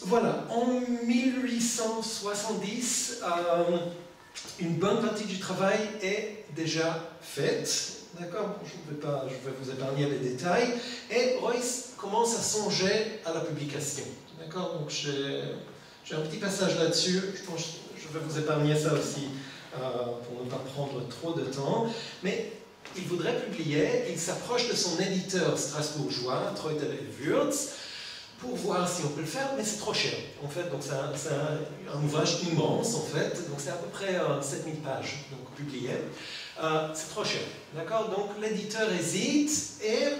Voilà, en 1870, une bonne partie du travail est déjà faite. D'accord, je vais vous épargner les détails. Et Royce commence à songer à la publication. D'accord, donc j'ai un petit passage là-dessus. Je pense que je vais vous épargner ça aussi. Pour ne pas prendre trop de temps, mais il voudrait publier, il s'approche de son éditeur strasbourgeois, Treuter et Würz, pour voir si on peut le faire, mais c'est trop cher. En fait, donc c'est un ouvrage immense, en fait, donc c'est à peu près 7000 pages donc, publiées. C'est trop cher, d'accord? Donc l'éditeur hésite, et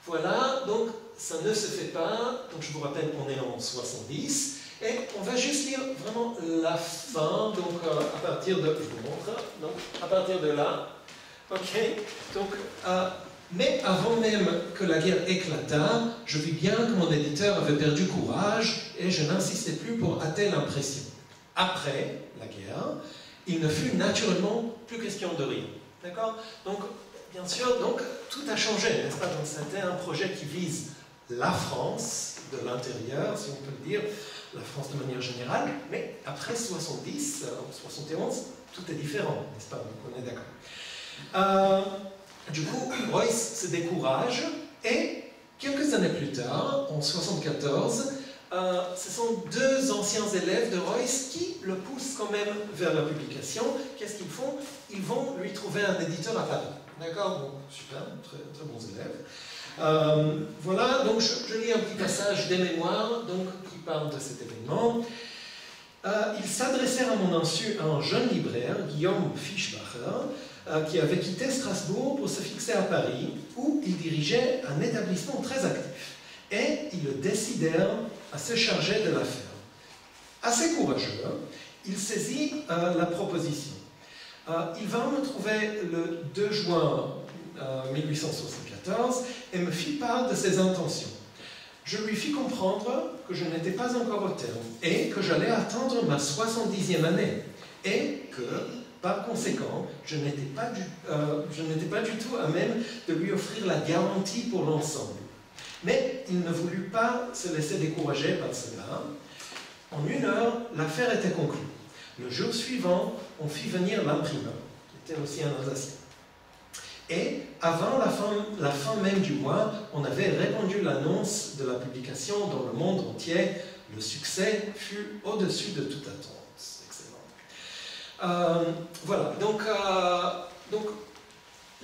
voilà, donc ça ne se fait pas. Donc je vous rappelle qu'on est en 70, et on va juste lire vraiment la fin, donc à partir de, je vous montre, donc à partir de là, ok, donc, mais avant même que la guerre éclata, je vis bien que mon éditeur avait perdu courage, et je n'insistais plus pour hâter l'impression. Après la guerre, il ne fut naturellement plus question de rien, d'accord? Donc, bien sûr, donc, tout a changé, n'est-ce pas? Donc c'était un projet qui vise la France, de l'intérieur, si on peut le dire, la France de manière générale, mais après 70, 71, tout est différent, n'est-ce pas? Donc on est d'accord. Du coup, Royce se décourage, et quelques années plus tard, en 74, ce sont deux anciens élèves de Royce qui le poussent quand même vers la publication. Qu'est-ce qu'ils font? Ils vont lui trouver un éditeur à Paris. D'accord? Donc, super, très, très bons élèves. Voilà, donc je lis un petit passage des mémoires donc, qui parle de cet événement. Ils s'adressèrent à mon insu à un jeune libraire, Guillaume Fischbacher, qui avait quitté Strasbourg pour se fixer à Paris, où il dirigeait un établissement très actif. Et ils le décidèrent à se charger de l'affaire. Assez courageux, il saisit la proposition. Il vint me trouver le 2 juin 1874 et me fit part de ses intentions. Je lui fis comprendre que je n'étais pas encore au terme et que j'allais atteindre ma 70e année et que, par conséquent, je n'étais pas du tout à même de lui offrir la garantie pour l'ensemble. Mais il ne voulut pas se laisser décourager par cela. En 1 heure, l'affaire était conclue. Le jour suivant, on fit venir l'imprimeur, qui était aussi un Alsacien. Et avant la fin même du mois, on avait répandu l'annonce de la publication dans le monde entier. Le succès fut au-dessus de toute attente. C'est excellent. Voilà, donc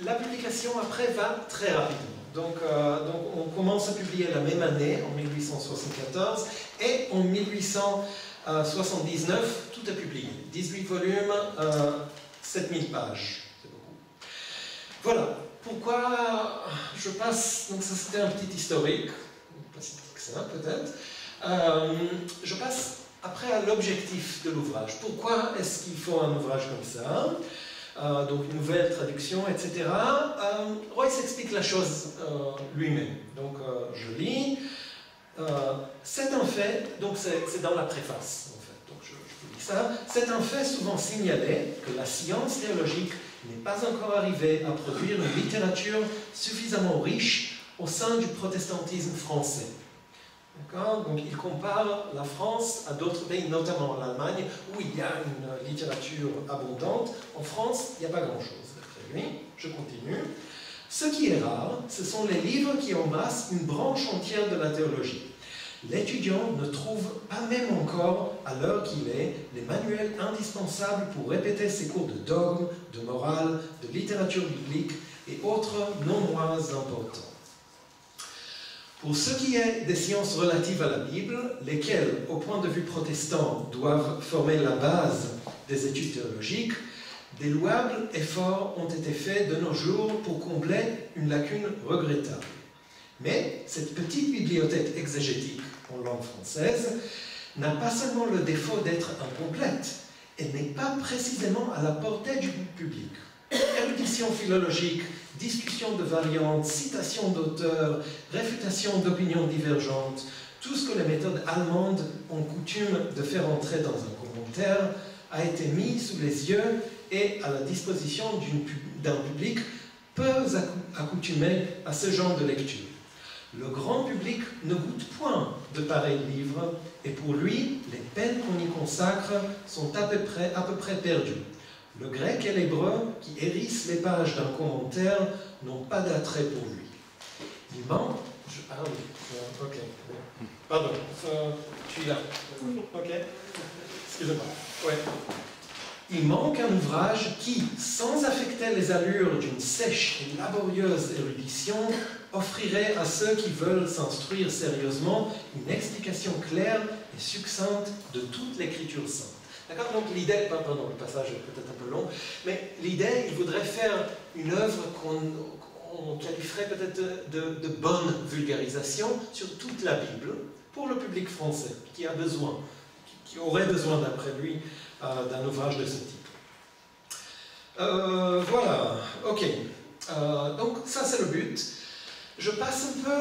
la publication après va très rapidement. Donc on commence à publier la même année, en 1874, et en 1879, tout est publié. 18 volumes, 7000 pages. C'est beaucoup. Voilà. Pourquoi je passe... Donc ça c'était un petit historique, pas si petit que ça peut-être. Je passe après à l'objectif de l'ouvrage. Pourquoi est-ce qu'il faut un ouvrage comme ça? Donc une nouvelle traduction, etc. Royce explique la chose lui-même. Donc je lis. C'est un fait, donc c'est dans la préface, en fait. Donc je vous dis ça. C'est un fait souvent signalé que la science théologique n'est pas encore arrivée à produire une littérature suffisamment riche au sein du protestantisme français. D'accord? Donc il compare la France à d'autres pays, notamment l'Allemagne, où il y a une littérature abondante. En France, il n'y a pas grand-chose, d'après lui. Je continue. Ce qui est rare, ce sont les livres qui embrassent une branche entière de la théologie. L'étudiant ne trouve pas même encore, à l'heure qu'il est, les manuels indispensables pour répéter ses cours de dogme, de morale, de littérature biblique et autres non moins importants. Pour ce qui est des sciences relatives à la Bible, lesquelles, au point de vue protestant, doivent former la base des études théologiques, des louables efforts ont été faits de nos jours pour combler une lacune regrettable. Mais cette petite bibliothèque exégétique en langue française n'a pas seulement le défaut d'être incomplète, elle n'est pas précisément à la portée du public. Érudition philologique, discussion de variantes, citation d'auteurs, réfutation d'opinions divergentes, tout ce que les méthodes allemandes ont coutume de faire entrer dans un commentaire a été mis sous les yeux et à la disposition d'un public peu accoutumé à ce genre de lecture. Le grand public ne goûte point de pareils livres et pour lui, les peines qu'on y consacre sont à peu près perdues. Le grec et l'hébreu qui hérissent les pages d'un commentaire n'ont pas d'attrait pour lui. Il manque... Ah oui, ok. Pardon, je suis là. Ok. Excusez-moi. Ouais. Il manque un ouvrage qui, sans affecter les allures d'une sèche et laborieuse érudition, offrirait à ceux qui veulent s'instruire sérieusement une explication claire et succincte de toute l'écriture sainte. D'accord? Donc l'idée, pardon, le passage est peut-être un peu long, mais l'idée, il voudrait faire une œuvre qu'on qualifierait peut-être de bonne vulgarisation sur toute la Bible pour le public français qui a besoin, qui aurait besoin d'après lui d'un ouvrage de ce type. Voilà, ok. Donc ça c'est le but. Je passe un peu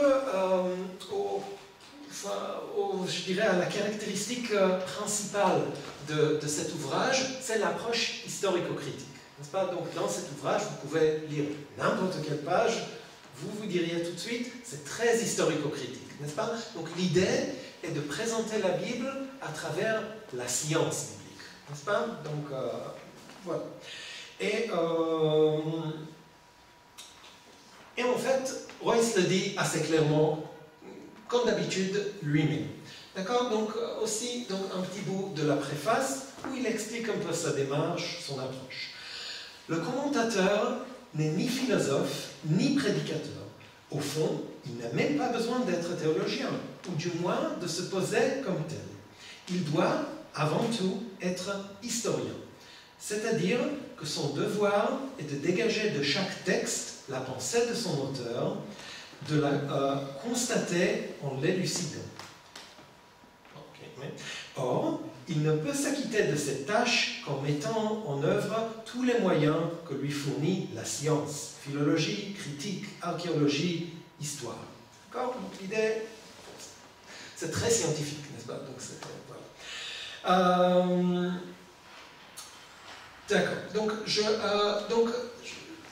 je dirais à la caractéristique principale de cet ouvrage, c'est l'approche historico-critique. N'est-ce pas? Donc dans cet ouvrage, vous pouvez lire n'importe quelle page, vous diriez tout de suite, c'est très historico-critique, n'est-ce pas? Donc l'idée est de présenter la Bible à travers la science biblique, n'est-ce pas? Donc voilà. Et en fait, Royce le dit assez clairement, comme d'habitude, lui-même. D'accord? Donc aussi un petit bout de la préface où il explique un peu sa démarche, son approche. Le commentateur n'est ni philosophe, ni prédicateur. Au fond, il n'a même pas besoin d'être théologien, ou du moins de se poser comme tel. Il doit, avant tout, être historien. C'est-à-dire que son devoir est de dégager de chaque texte la pensée de son auteur, de la constater en l'élucidant. Okay. Or, il ne peut s'acquitter de cette tâche qu'en mettant en œuvre tous les moyens que lui fournit la science, philologie, critique, archéologie, histoire. D'accord? Donc l'idée, c'est très scientifique, n'est-ce pas? Donc, voilà. D'accord. Donc, je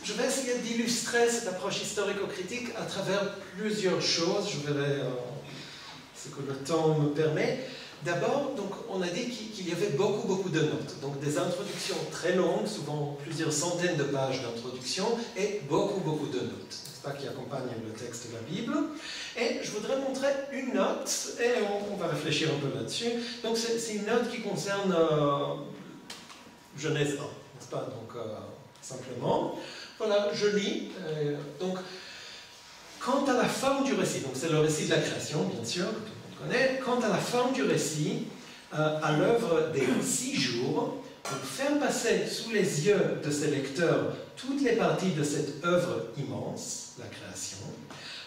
je vais essayer d'illustrer cette approche historico-critique à travers plusieurs choses. Je verrai ce que le temps me permet. D'abord, donc, on a dit qu'il y avait beaucoup de notes. Donc des introductions très longues, souvent plusieurs centaines de pages d'introduction, et beaucoup de notes, n'est-ce pas, qui accompagnent le texte de la Bible. Et je voudrais montrer une note, et on va réfléchir un peu là-dessus. Donc c'est une note qui concerne Genèse 1, n'est-ce pas? Donc simplement, voilà, je lis. Donc, quant à la forme du récit, donc c'est le récit de la création, bien sûr, que tout le monde connaît. Quant à la forme du récit, à l'œuvre des 6 jours, pour faire passer sous les yeux de ses lecteurs toutes les parties de cette œuvre immense, la création,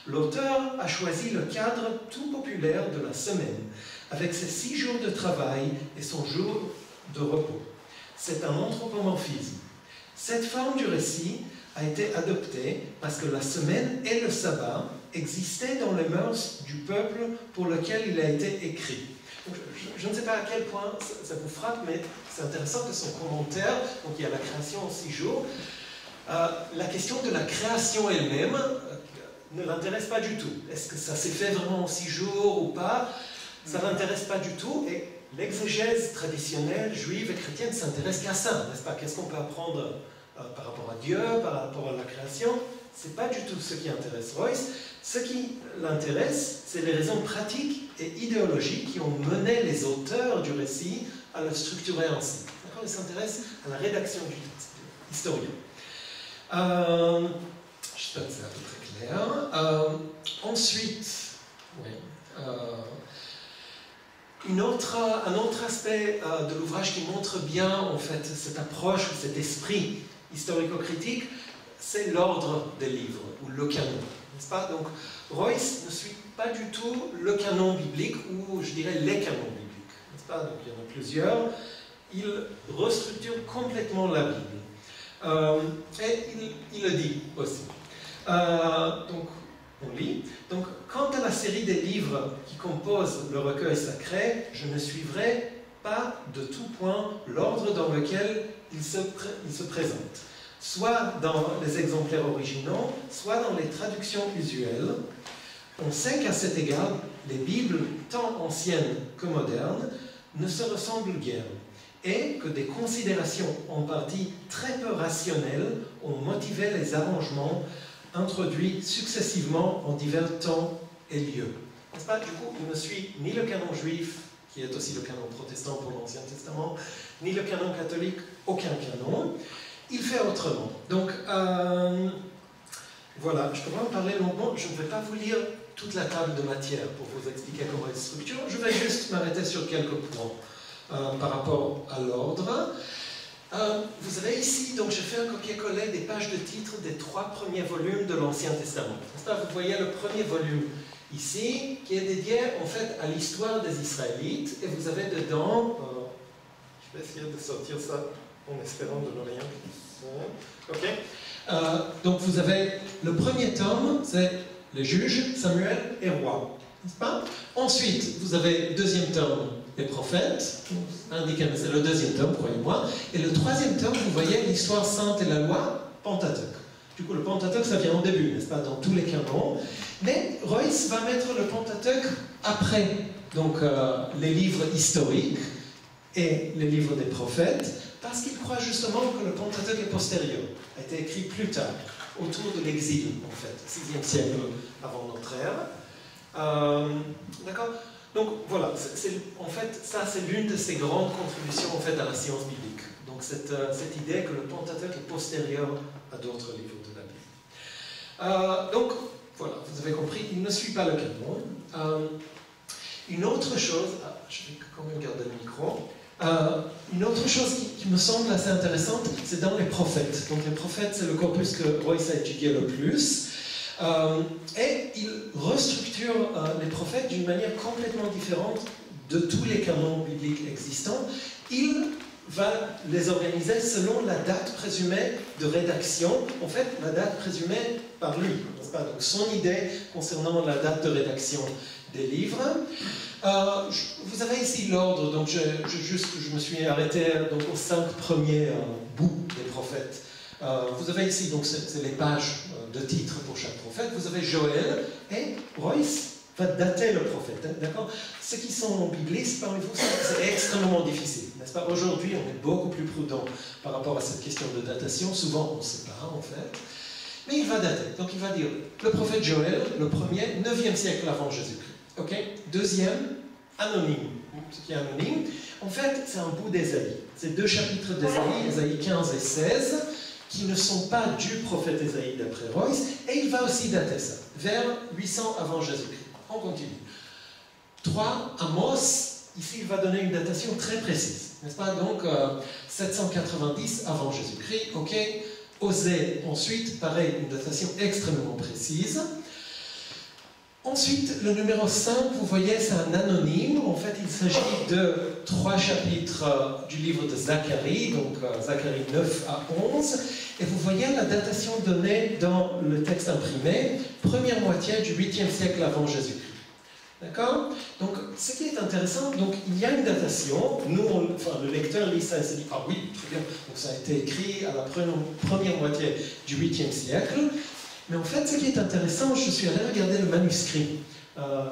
l'auteur a choisi le cadre tout populaire de la semaine, avec ses 6 jours de travail et son jour de repos. C'est un anthropomorphisme. Cette forme du récit a été adoptée parce que la semaine et le sabbat existaient dans les mœurs du peuple pour lequel il a été écrit. Donc, je ne sais pas à quel point ça vous frappe, mais c'est intéressant que son commentaire, donc il y a la création en 6 jours, la question de la création elle-même ne l'intéresse pas du tout. Est-ce que ça s'est fait vraiment en 6 jours ou pas? Ça ne l'intéresse pas du tout, et l'exégèse traditionnelle, juive et chrétienne, s'intéresse qu'à ça, n'est-ce pas? Qu'est-ce qu'on peut apprendre par rapport à Dieu, par rapport à la création? Ce n'est pas du tout ce qui intéresse Royce. Ce qui l'intéresse, c'est les raisons pratiques et idéologiques qui ont mené les auteurs du récit à le structurer ainsi. Il s'intéresse à la rédaction du texte, historien. J'espère que c'est à peu près clair. Ensuite, oui, un autre aspect de l'ouvrage qui montre bien en fait cette approche, cet esprit historico-critique, c'est l'ordre des livres, ou le canon, n'est-ce pas? Donc, Royce ne suit pas du tout le canon biblique, ou je dirais les canons bibliques, n'est-ce pas? Donc, il y en a plusieurs. Il restructure complètement la Bible. Et il le dit aussi. Donc, on lit. Donc, quant à la série des livres qui composent le recueil sacré, je ne suivrai pas de tout point l'ordre dans lequel il se présente, soit dans les exemplaires originaux, soit dans les traductions usuelles. On sait qu'à cet égard, les Bibles, tant anciennes que modernes, ne se ressemblent guère, et que des considérations en partie très peu rationnelles ont motivé les arrangements introduits successivement en divers temps et lieux. N'est-ce pas? Du coup, il ne suit ni le canon juif, qui est aussi le canon protestant pour l'Ancien Testament, ni le canon catholique, aucun canon. Il fait autrement. Donc, voilà, je pourrais en parler longuement. Je ne vais pas vous lire toute la table de matière pour vous expliquer comment elle se structure. Je vais juste m'arrêter sur quelques points par rapport à l'ordre. Vous avez ici, donc j'ai fait un copier-coller des pages de titre des 3 premiers volumes de l'Ancien Testament. Vous voyez le premier volume ici, qui est dédié en fait à l'histoire des Israélites, et vous avez dedans, je vais essayer de sortir ça en espérant de ne rien. Ok. Donc vous avez le premier tome, c'est les juges, Samuel et rois, n'est-ce pas? Ensuite, vous avez le deuxième tome, les prophètes, indiqué, mais c'est le deuxième tome, croyez-moi. Et le troisième tome, vous voyez l'histoire sainte et la loi, Pentateuque. Du coup, le Pentateuque, ça vient au début, n'est-ce pas, dans tous les canons. Mais Royce va mettre le Pentateuque après, donc les livres historiques et les livres des prophètes, parce qu'il croit justement que le Pentateuque est postérieur, a été écrit plus tard, autour de l'exil, en fait, 6e siècle avant notre ère. D'accord? Donc voilà, en fait, ça c'est l'une de ses grandes contributions en fait, à la science biblique. Donc cette idée que le Pentateuque est postérieur à d'autres livres de la Bible. Donc voilà, vous avez compris, il ne suit pas le canon. Une autre chose, je vais quand même garder le micro. Une autre chose qui me semble assez intéressante, c'est dans les prophètes. Donc les prophètes, c'est le corpus que Royce a étudié le plus. Et il restructure les prophètes d'une manière complètement différente de tous les canons bibliques existants. Il va les organiser selon la date présumée de rédaction, en fait la date présumée par lui, n'est-ce pas? Donc son idée concernant la date de rédaction des livres. Vous avez ici l'ordre, donc je me suis arrêté donc, aux 5 premiers bouts des prophètes. Vous avez ici, donc c'est les pages de titres pour chaque prophète. Vous avez Joël et Royce va dater le prophète. D'accord? Ceux qui sont biblistes parmi vous, c'est extrêmement difficile. N'est-ce pas? Aujourd'hui, on est beaucoup plus prudent par rapport à cette question de datation. Souvent, on ne sait pas, en fait. Mais il va dater. Donc, il va dire le prophète Joël, le premier, 9e siècle avant Jésus-Christ. Ok? Deuxième, anonyme. Ce qui est anonyme, en fait, c'est un bout d'Ésaïe. C'est 2 chapitres d'Ésaïe, Ésaïe 15 et 16, qui ne sont pas du prophète Ésaïe d'après Royce, et il va aussi dater ça, vers 800 avant Jésus-Christ. On continue. 3, Amos, ici il va donner une datation très précise, n'est-ce pas? Donc 790 avant Jésus-Christ, ok. Osée, ensuite, pareil, une datation extrêmement précise. Ensuite, le numéro 5, vous voyez, c'est un anonyme. En fait, il s'agit de 3 chapitres du livre de Zacharie, donc Zacharie 9 à 11. Et vous voyez la datation donnée dans le texte imprimé, première moitié du 8e siècle avant Jésus-Christ. D'accord? Donc, ce qui est intéressant, donc, il y a une datation. Nous, le lecteur lit ça et se dit « Ah oui, très bien, donc ça a été écrit à la première moitié du 8e siècle. » Mais en fait, ce qui est intéressant, je suis allé regarder le manuscrit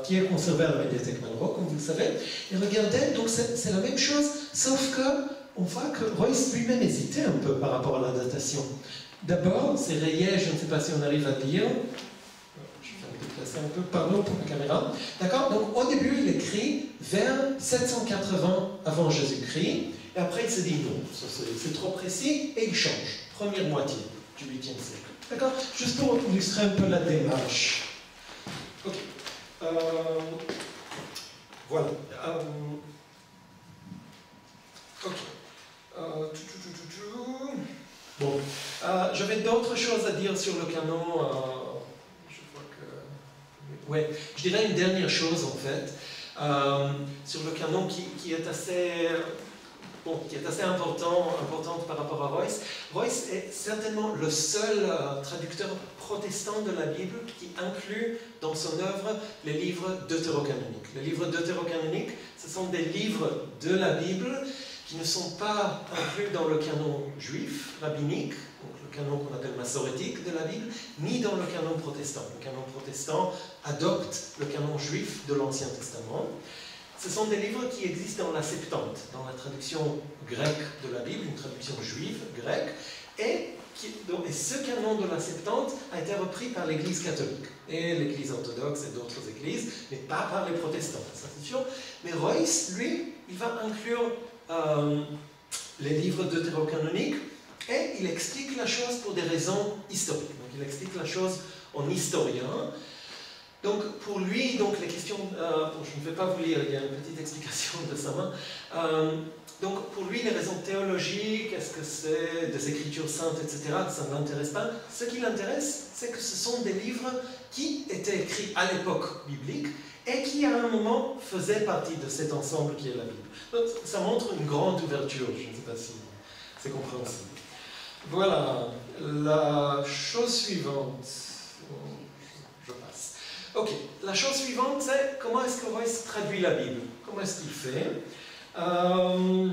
qui est conservé à la médiathèque Malraux, comme vous le savez, et regardez, donc c'est la même chose, sauf qu'on voit que Royce lui-même hésitait un peu par rapport à la datation. D'abord, c'est rayé, je ne sais pas si on arrive à lire, je vais me déplacer un peu, pardon pour la caméra, d'accord? Donc au début, il écrit vers 780 avant Jésus-Christ, et après il se dit non, c'est trop précis, et il change, première moitié du 8e siècle. D'accord? Juste pour illustrer un peu la démarche. Ok. Voilà. Ok. Bon. J'avais d'autres choses à dire sur le canon. Je vois que... Ouais. Je dirais une dernière chose, en fait, sur le canon qui est assez... Bon, qui est assez importante par rapport à Royce. Royce est certainement le seul traducteur protestant de la Bible qui inclut dans son œuvre les livres deutérocanoniques. Les livres deutérocanoniques, ce sont des livres de la Bible qui ne sont pas inclus dans le canon juif, rabbinique, donc le canon qu'on appelle massorétique de la Bible, ni dans le canon protestant. Le canon protestant adopte le canon juif de l'Ancien Testament. Ce sont des livres qui existent dans la Septante, dans la traduction grecque de la Bible, une traduction juive, grecque, et ce canon de la Septante a été repris par l'Église catholique, et l'Église orthodoxe et d'autres églises, mais pas par les protestants, ça c'est sûr. Mais Royce, lui, il va inclure les livres deutérocanoniques, et il explique la chose pour des raisons historiques. Donc il explique la chose en historien. Donc, pour lui, donc, les questions... je ne vais pas vous lire, il y a une petite explication de sa main. Donc, pour lui, les raisons théologiques, est-ce que c'est des écritures saintes, etc., ça ne l'intéresse pas. Ce qui l'intéresse, c'est que ce sont des livres qui étaient écrits à l'époque biblique et qui, à un moment, faisaient partie de cet ensemble qui est la Bible. Donc, ça montre une grande ouverture, je ne sais pas si c'est compréhensible. Voilà, la chose suivante... Ok, la chose suivante, c'est comment est-ce que Royce traduit la Bible? Comment est-ce qu'il fait? Je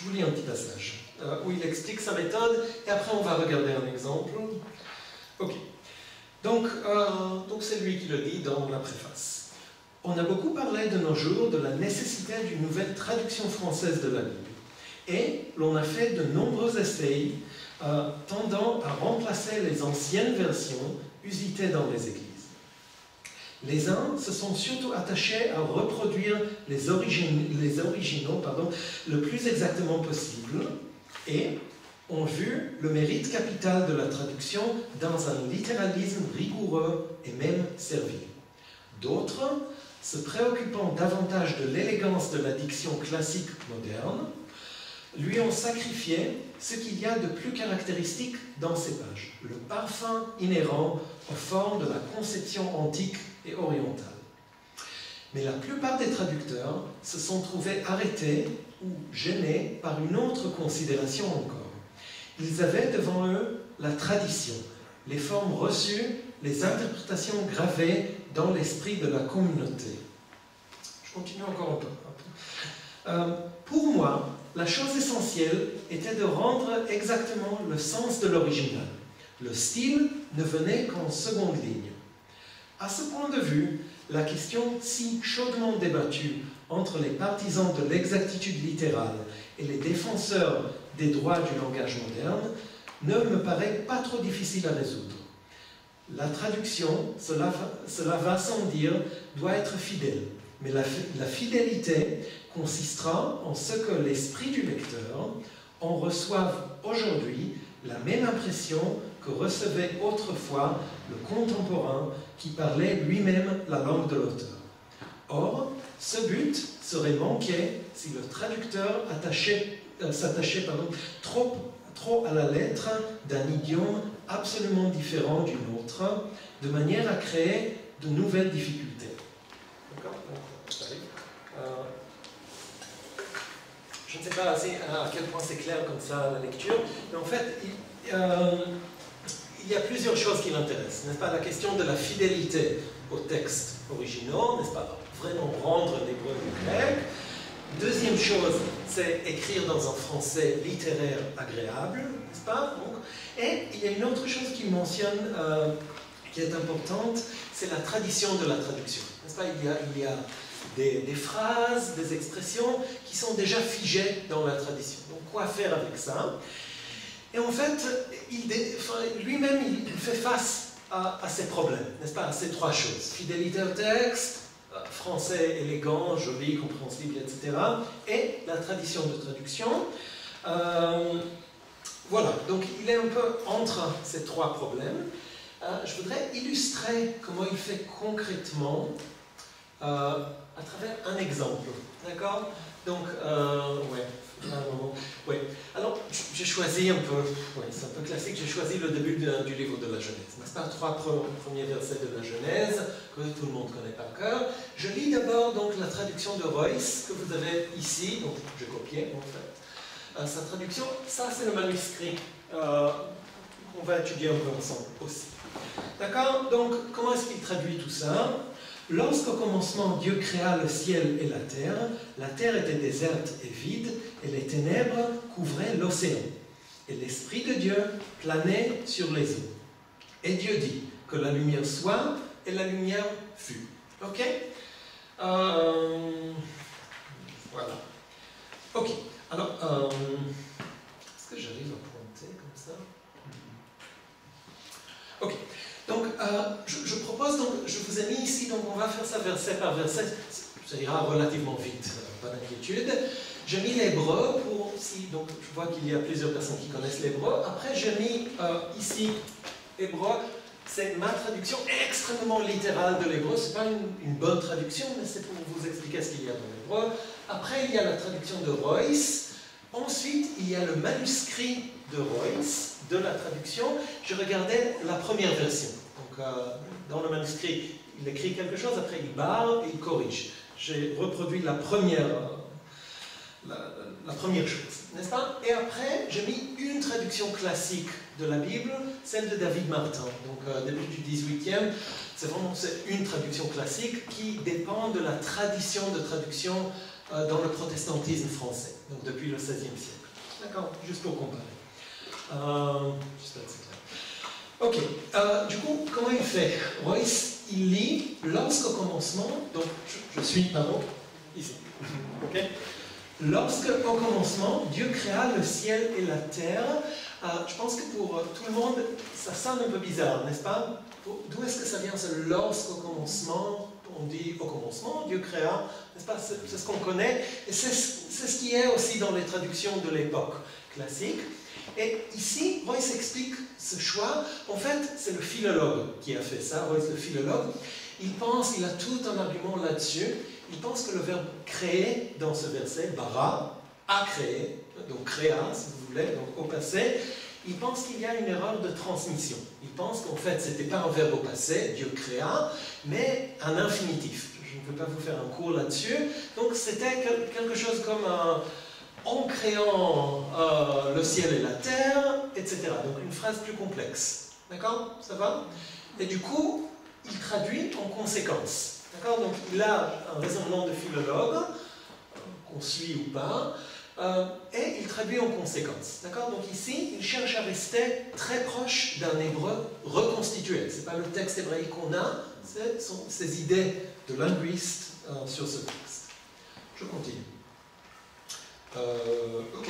vous lis un petit passage où il explique sa méthode et après on va regarder un exemple. Ok, donc c'est lui qui le dit dans la préface. On a beaucoup parlé de nos jours de la nécessité d'une nouvelle traduction française de la Bible. Et l'on a fait de nombreux essais tendant à remplacer les anciennes versions usitées dans les églises. Les uns se sont surtout attachés à reproduire les originaux le plus exactement possible et ont vu le mérite capital de la traduction dans un littéralisme rigoureux et même servile. D'autres, se préoccupant davantage de l'élégance de la diction classique moderne, lui ont sacrifié ce qu'il y a de plus caractéristique dans ces pages, le parfum inhérent aux formes de la conception antique et orientale. Mais la plupart des traducteurs se sont trouvés arrêtés ou gênés par une autre considération encore. Ils avaient devant eux la tradition, les formes reçues, les interprétations gravées dans l'esprit de la communauté. Je continue encore un peu. Pour moi, la chose essentielle était de rendre exactement le sens de l'original. Le style ne venait qu'en seconde ligne. À ce point de vue, la question si chaudement débattue entre les partisans de l'exactitude littérale et les défenseurs des droits du langage moderne ne me paraît pas trop difficile à résoudre. La traduction, cela va sans dire, doit être fidèle, mais la fidélité consistera en ce que l'esprit du lecteur en reçoive aujourd'hui la même impression que recevait autrefois le contemporain qui parlait lui-même la langue de l'auteur. Or, ce but serait manqué si le traducteur s'attachait trop à la lettre d'un idiome absolument différent du nôtre, de manière à créer de nouvelles difficultés. D'accord ? Je ne sais pas à quel point c'est clair comme ça la lecture, mais en fait, il y a plusieurs choses qui l'intéressent, n'est-ce pas? La question de la fidélité aux textes originaux, n'est-ce pas? Vraiment rendre l'hébreu du grec. Deuxième chose, c'est écrire dans un français littéraire agréable, n'est-ce pas? Donc, et il y a une autre chose qu'il mentionne, qui est importante, c'est la tradition de la traduction, n'est-ce pas? Il y a des phrases, des expressions qui sont déjà figées dans la tradition. Donc, quoi faire avec ça? Et en fait, lui-même, il fait face à ces problèmes, n'est-ce pas? À ces trois choses. Fidélité au texte, français élégant, joli, compréhensible, etc. Et la tradition de traduction. Voilà, donc il est un peu entre ces trois problèmes. Je voudrais illustrer comment il fait concrètement à travers un exemple. D'accord? Donc, ouais. Alors, j'ai choisi un peu, c'est un peu classique, j'ai choisi le début du livre de la Genèse. N'est-ce pas? 3 premiers versets de la Genèse, que tout le monde connaît par cœur. Je lis d'abord donc la traduction de Royce, que vous avez ici, donc j'ai copié en fait. Sa traduction, ça c'est le manuscrit qu'on va étudier un peu ensemble aussi. D'accord? Donc, comment est-ce qu'il traduit tout ça? Lorsqu'au commencement Dieu créa le ciel et la terre était déserte et vide, et les ténèbres couvraient l'océan. Et l'Esprit de Dieu planait sur les eaux. Et Dieu dit que la lumière soit, et la lumière fut. Ok? Voilà. Ok. Alors, est-ce que j'arrive à pointer comme ça? Ok. Donc, je propose, donc, je vous ai mis ici, donc on va faire ça verset par verset, ça ira relativement vite, pas d'inquiétude. J'ai mis l'hébreu pour, donc je vois qu'il y a plusieurs personnes qui connaissent l'hébreu. Après, j'ai mis ici hébreu, c'est ma traduction extrêmement littérale de l'hébreu, c'est pas une bonne traduction, mais c'est pour vous expliquer ce qu'il y a dans l'hébreu. Après, il y a la traduction de Royce. Ensuite, il y a le manuscrit de Royce, de la traduction. Je regardais la première version. Donc, dans le manuscrit, il écrit quelque chose, après il barre et il corrige. J'ai reproduit la première chose, n'est-ce pas? Et après, j'ai mis une traduction classique de la Bible, celle de David Martin. Donc, début du 18e, c'est vraiment une traduction classique qui dépend de la tradition de traduction dans le protestantisme français, donc depuis le XVIe siècle. D'accord? Juste pour comparer. J'espère que c'est clair. Ok. Du coup, comment il fait? Royce, il lit lorsqu'au commencement, donc je suis, pardon, ici. Ok? Lorsqu'au commencement, Dieu créa le ciel et la terre. Je pense que pour tout le monde, ça sonne un peu bizarre, n'est-ce pas? D'où est-ce que ça vient, ce lorsqu'au commencement? On dit au commencement, Dieu créa, n'est-ce pas? C'est ce qu'on connaît, et c'est ce qui est aussi dans les traductions de l'époque classique. Et ici, Royce explique ce choix. En fait, c'est le philologue qui a fait ça, Royce le philologue. Il a tout un argument là-dessus. Il pense que le verbe créer dans ce verset, bara, a créé, donc créa, si vous voulez, donc au passé, il pense qu'il y a une erreur de transmission. Il pense qu'en fait, ce n'était pas un verbe au passé, Dieu créa, mais un infinitif. Je ne peux pas vous faire un cours là-dessus. Donc, c'était quelque chose comme en créant le ciel et la terre, etc. Donc, une phrase plus complexe. D'accord? Ça va? Et du coup, il traduit en conséquence. D'accord? Donc, il a un raisonnement de philologue, on suit ou pas, et il traduit en conséquence. D'accord? Donc ici, il cherche à rester très proche d'un hébreu reconstitué. Ce n'est pas le texte hébraïque qu'on a, ce sont ses idées de linguiste sur ce texte. Je continue. Ok.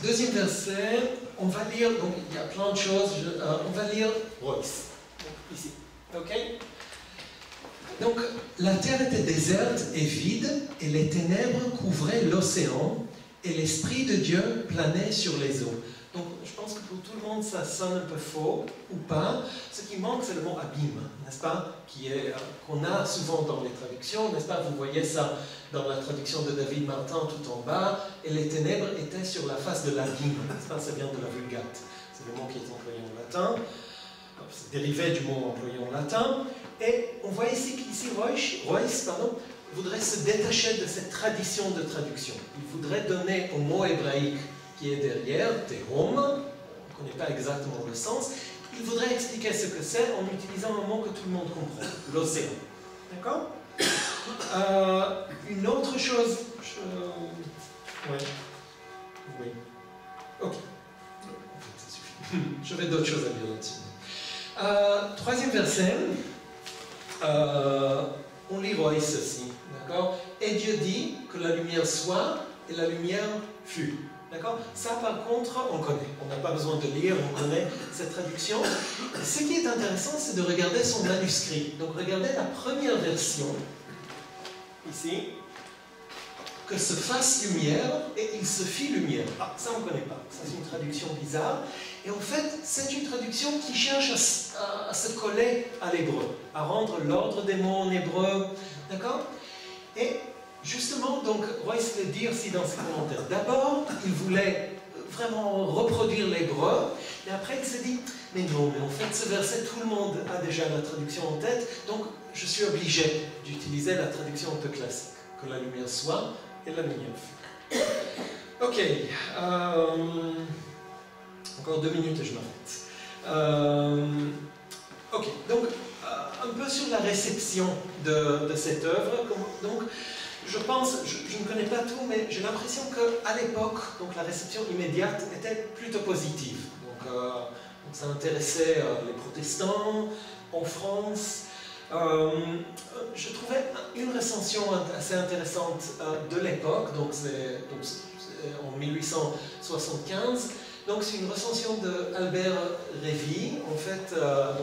Deuxième verset, on va lire, donc il y a plein de choses, on va lire Royce, donc, ici. Ok? Donc, la terre était déserte et vide, et les ténèbres couvraient l'océan, et l'Esprit de Dieu planait sur les eaux. Donc, je pense que pour tout le monde, ça sonne un peu faux, ou pas. Ce qui manque, c'est le mot abîme, n'est-ce pas? Qu'on a souvent dans les traductions, n'est-ce pas? Vous voyez ça dans la traduction de David Martin tout en bas, et les ténèbres étaient sur la face de l'abîme, n'est-ce pas? Ça vient de la Vulgate. C'est le mot qui est employé en latin. C'est dérivé du mot employé en latin. Et on voit ici qu'Royce voudrait se détacher de cette tradition de traduction. Il voudrait donner au mot hébraïque qui est derrière, Tehom, on ne connaît pas exactement le sens, il voudrait expliquer ce que c'est en utilisant un mot que tout le monde comprend, l'océan. D'accord? Une autre chose... Oui. Ok. Ça suffit. J'avais d'autres choses à dire là-dessus. Troisième verset. On lit Royce aussi, d'accord? Et Dieu dit que la lumière soit, et la lumière fut. D'accord? Ça, par contre, on connaît. On n'a pas besoin de lire, on connaît cette traduction. Ce qui est intéressant, c'est de regarder son manuscrit. Donc, regardez la première version, ici. Que se fasse lumière, et il se fit lumière. Ah, ça, on ne connaît pas. Ça, c'est une traduction bizarre. Et en fait, c'est une traduction qui cherche à se coller à l'hébreu, à rendre l'ordre des mots en hébreu. D'accord? Et justement, donc, Royce le dit aussi dans ses commentaires. D'abord, il voulait vraiment reproduire l'hébreu, et après, il s'est dit, mais non, mais en fait, ce verset, tout le monde a déjà la traduction en tête, donc je suis obligé d'utiliser la traduction un peu classique. Que la lumière soit, et la lumière fut. Ok. Encore 2 minutes et je m'arrête. Ok, donc un peu sur la réception de cette œuvre. Donc, je pense, je ne connais pas tout, mais j'ai l'impression qu'à l'époque, donc la réception immédiate était plutôt positive. Donc ça intéressait les protestants en France. Je trouvais une recension assez intéressante de l'époque, donc c'est en 1875. Donc c'est une recension d'Albert Révy, en fait,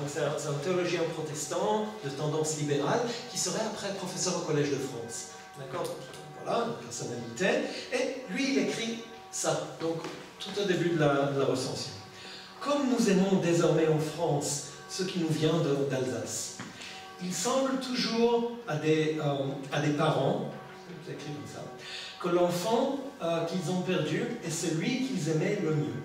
c'est un théologien protestant de tendance libérale qui serait après professeur au Collège de France. D'accord? Voilà, une personnalité. Et lui, il écrit ça, donc tout au début de la recension. Comme nous aimons désormais en France ce qui nous vient d'Alsace, il semble toujours à des parents, c'est écrit comme ça, que l'enfant qu'ils ont perdu est celui qu'ils aimaient le mieux.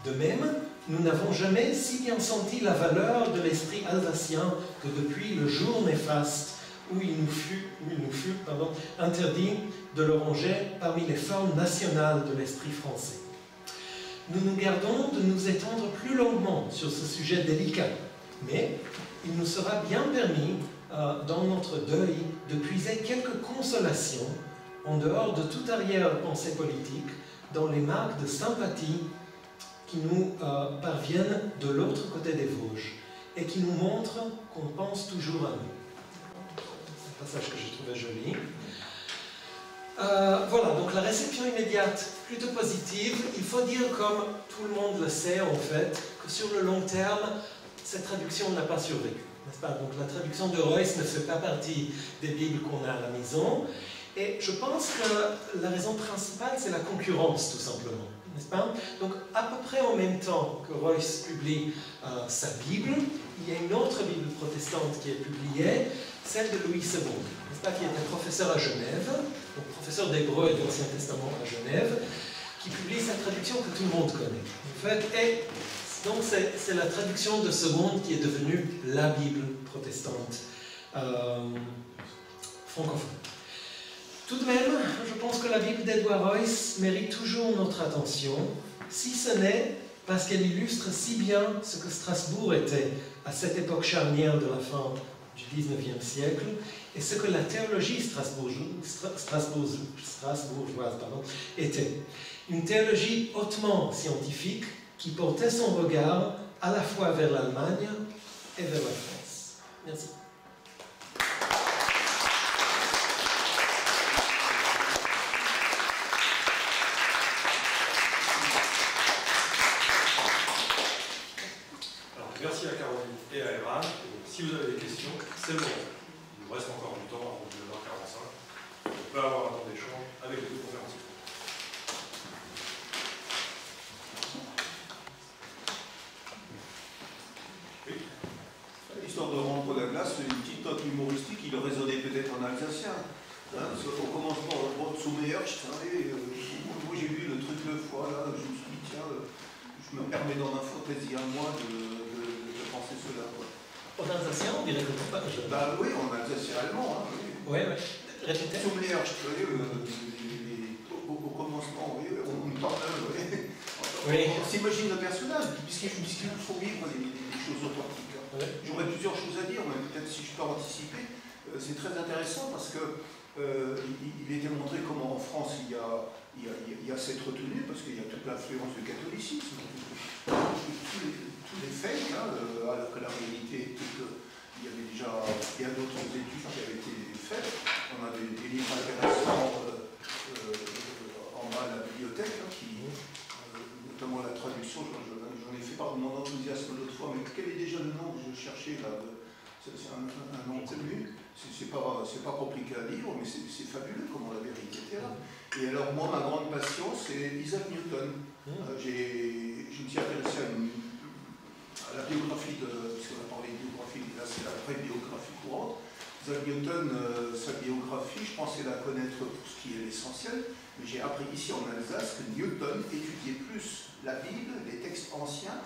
De même, nous n'avons jamais si bien senti la valeur de l'esprit alsacien que depuis le jour néfaste où il nous fut interdit de le ranger parmi les formes nationales de l'esprit français. Nous nous gardons de nous étendre plus longuement sur ce sujet délicat, mais il nous sera bien permis, dans notre deuil, de puiser quelques consolations, en dehors de toute arrière-pensée politique, dans les marques de sympathie qui nous parviennent de l'autre côté des Vosges, et qui nous montrent qu'on pense toujours à nous. C'est un passage que j'ai trouvé joli. Voilà, donc la réception immédiate, plutôt positive. Il faut dire, comme tout le monde le sait en fait, que sur le long terme, cette traduction n'a pas survécu, n'est-ce pas? Donc la traduction de Royce ne fait pas partie des Bibles qu'on a à la maison. Et je pense que la raison principale, c'est la concurrence, tout simplement, n'est-ce pas? Donc à peu près en même temps que Royce publie sa Bible, il y a une autre Bible protestante qui est publiée, celle de Louis II, n'est-ce pas, qui était professeur à Genève, donc professeur d'hébreu et de l'Ancien Testament à Genève, qui publie sa traduction que tout le monde connaît. En fait, et donc c'est la traduction de Seconde qui est devenue la Bible protestante francophone. Tout de même, je pense que la Bible d'Edward Royce mérite toujours notre attention, si ce n'est parce qu'elle illustre si bien ce que Strasbourg était à cette époque charnière de la fin du 19e siècle, et ce que la théologie strasbourgeoise était. Une théologie hautement scientifique qui portait son regard à la fois vers l'Allemagne et vers la France. Merci. Merci à Caroline et à Eran. Si vous avez des questions, c'est le moment. Il nous reste encore du temps avant 2h45. On peut avoir un temps d'échange avec les deux conférenciers. Oui. Histoire de rendre la glace, une petite note humoristique, il résonnait peut-être en alsacien. Hein, au commencement, Rot Soumeerch, moi j'ai lu le truc le fois, là, je me suis dit, tiens, je me permets dans ma fantaisie à moi de penser cela. Quoi. En alsacien, on dirait que pas que je... Bah oui, en alsacien allemand. Hein, oui. Ouais. Répétez. Soumeerch, au commencement, oui, on parle, oui. On s'imagine le personnage, puisqu'il faut vivre des choses authentiques. Hein. Ouais. J'aurais plusieurs choses à dire, mais peut-être si je peux anticiper, c'est très intéressant parce que il est démontré comment en France il y a cette retenue, parce qu'il y a toute l'influence du catholicisme, tous les faits, hein, alors que la réalité était qu'il y avait déjà bien d'autres études qui avaient été faites. On a des livres intéressants en bas à la bibliothèque, hein, notamment la traduction, j'en ai fait part de mon enthousiasme l'autre fois, mais quel est déjà le nom que je cherchais là? C'est un nom connu, c'est pas compliqué à lire, mais c'est fabuleux comment la vérité était là. Et alors moi, ma grande passion, c'est Isaac Newton. Je me suis intéressé à la biographie, puisqu'on a parlé de biographie, là c'est la vraie biographie courante. Isaac Newton, sa biographie, je pensais la connaître pour ce qui est l'essentiel, mais j'ai appris ici en Alsace que Newton étudiait plus la Bible, les textes anciens,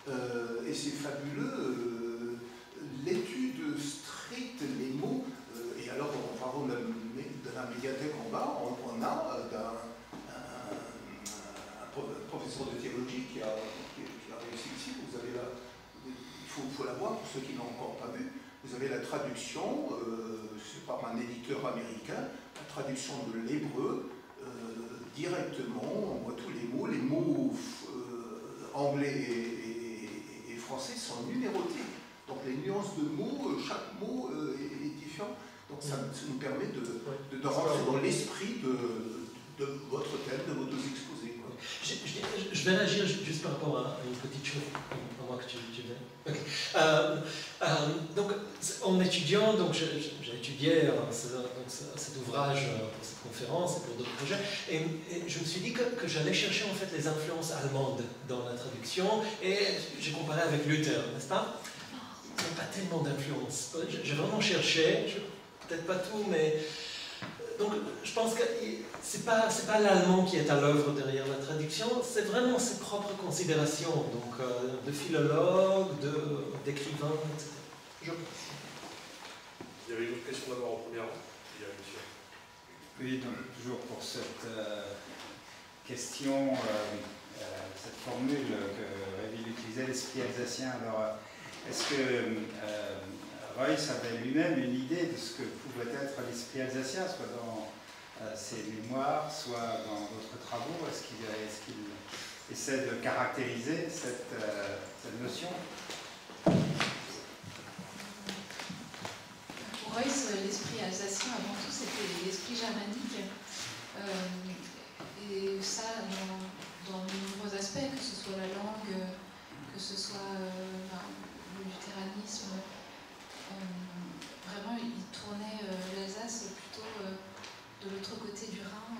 et c'est fabuleux. L'étude stricte, les mots, et alors en parlant de la médiathèque en bas, on a un professeur de théologie qui a réussi ici, vous avez là, il faut la voir pour ceux qui n'ont encore pas vu, vous avez la traduction, c'est par un éditeur américain, la traduction de l'hébreu, directement, on voit tous les mots anglais et français sont numérotés. Donc les nuances de mots, chaque mot est différent. Donc ça nous permet de rentrer dans l'esprit de votre thème, de vos deux exposés. Quoi. Je vais réagir juste par rapport à une petite chose, à moi que tu veux. Okay. Donc en étudiant, j'ai étudié cet ouvrage pour cette conférence et pour d'autres projets, et je me suis dit que j'allais chercher en fait les influences allemandes dans la traduction, et j'ai comparé avec Luther, n'est-ce pas? Il n'y a pas tellement d'influence. J'ai vraiment cherché, peut-être pas tout, mais... Donc je pense que c'est pas l'allemand qui est à l'œuvre derrière la traduction, c'est vraiment ses propres considérations, donc de philologue, d'écrivain, etc. Je pense. Il y avait une autre question d'abord en première rang. Oui, donc toujours pour cette question, cette formule que Réville utilisait, l'esprit alsacien. Alors, est-ce que Reuss avait lui-même une idée de ce que pouvait être l'esprit alsacien, soit dans ses mémoires, soit dans d'autres travaux? Est-ce qu'il essaie de caractériser cette notion? Pour Reuss, l'esprit alsacien, avant tout, c'était l'esprit germanique. Et ça, dans de nombreux aspects, que ce soit la langue, que ce soit le luthéranisme, vraiment il tournait l'Alsace plutôt de l'autre côté du Rhin.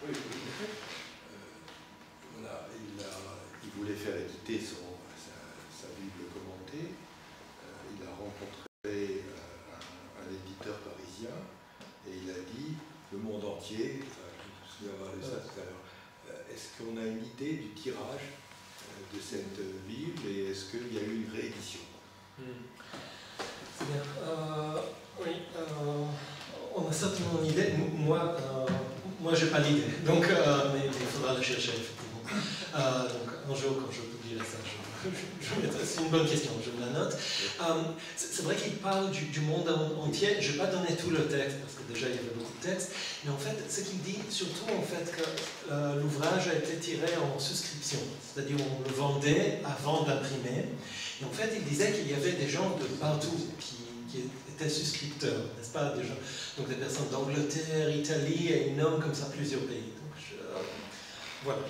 Oui. Voilà, il voulait faire éditer sa Bible commentée. Il a rencontré un éditeur parisien et il a dit le monde entier, je me souviens avoir lu ça tout à l'heure, est-ce qu'on a une idée du tirage de cette Bible et est-ce qu'il y a eu une réédition? C'est bien. Oui, on a certainement une idée. Moi moi, j'ai pas l'idée, donc, mais il faudra la chercher, effectivement. Donc, un jour, quand je publierai ça, c'est une bonne question, je me la note. C'est vrai qu'il parle du monde entier. Je ne vais pas donner tout le texte, parce que déjà, il y avait beaucoup de texte, mais en fait, ce qu'il dit, surtout, en fait, que l'ouvrage a été tiré en souscription, c'est-à-dire on le vendait avant d'imprimer. Et en fait, il disait qu'il y avait des gens de partout qui étaient souscripteurs, n'est-ce pas, des gens, donc des personnes d'Angleterre, Italie, et il nomme comme ça plusieurs pays. Donc, voilà.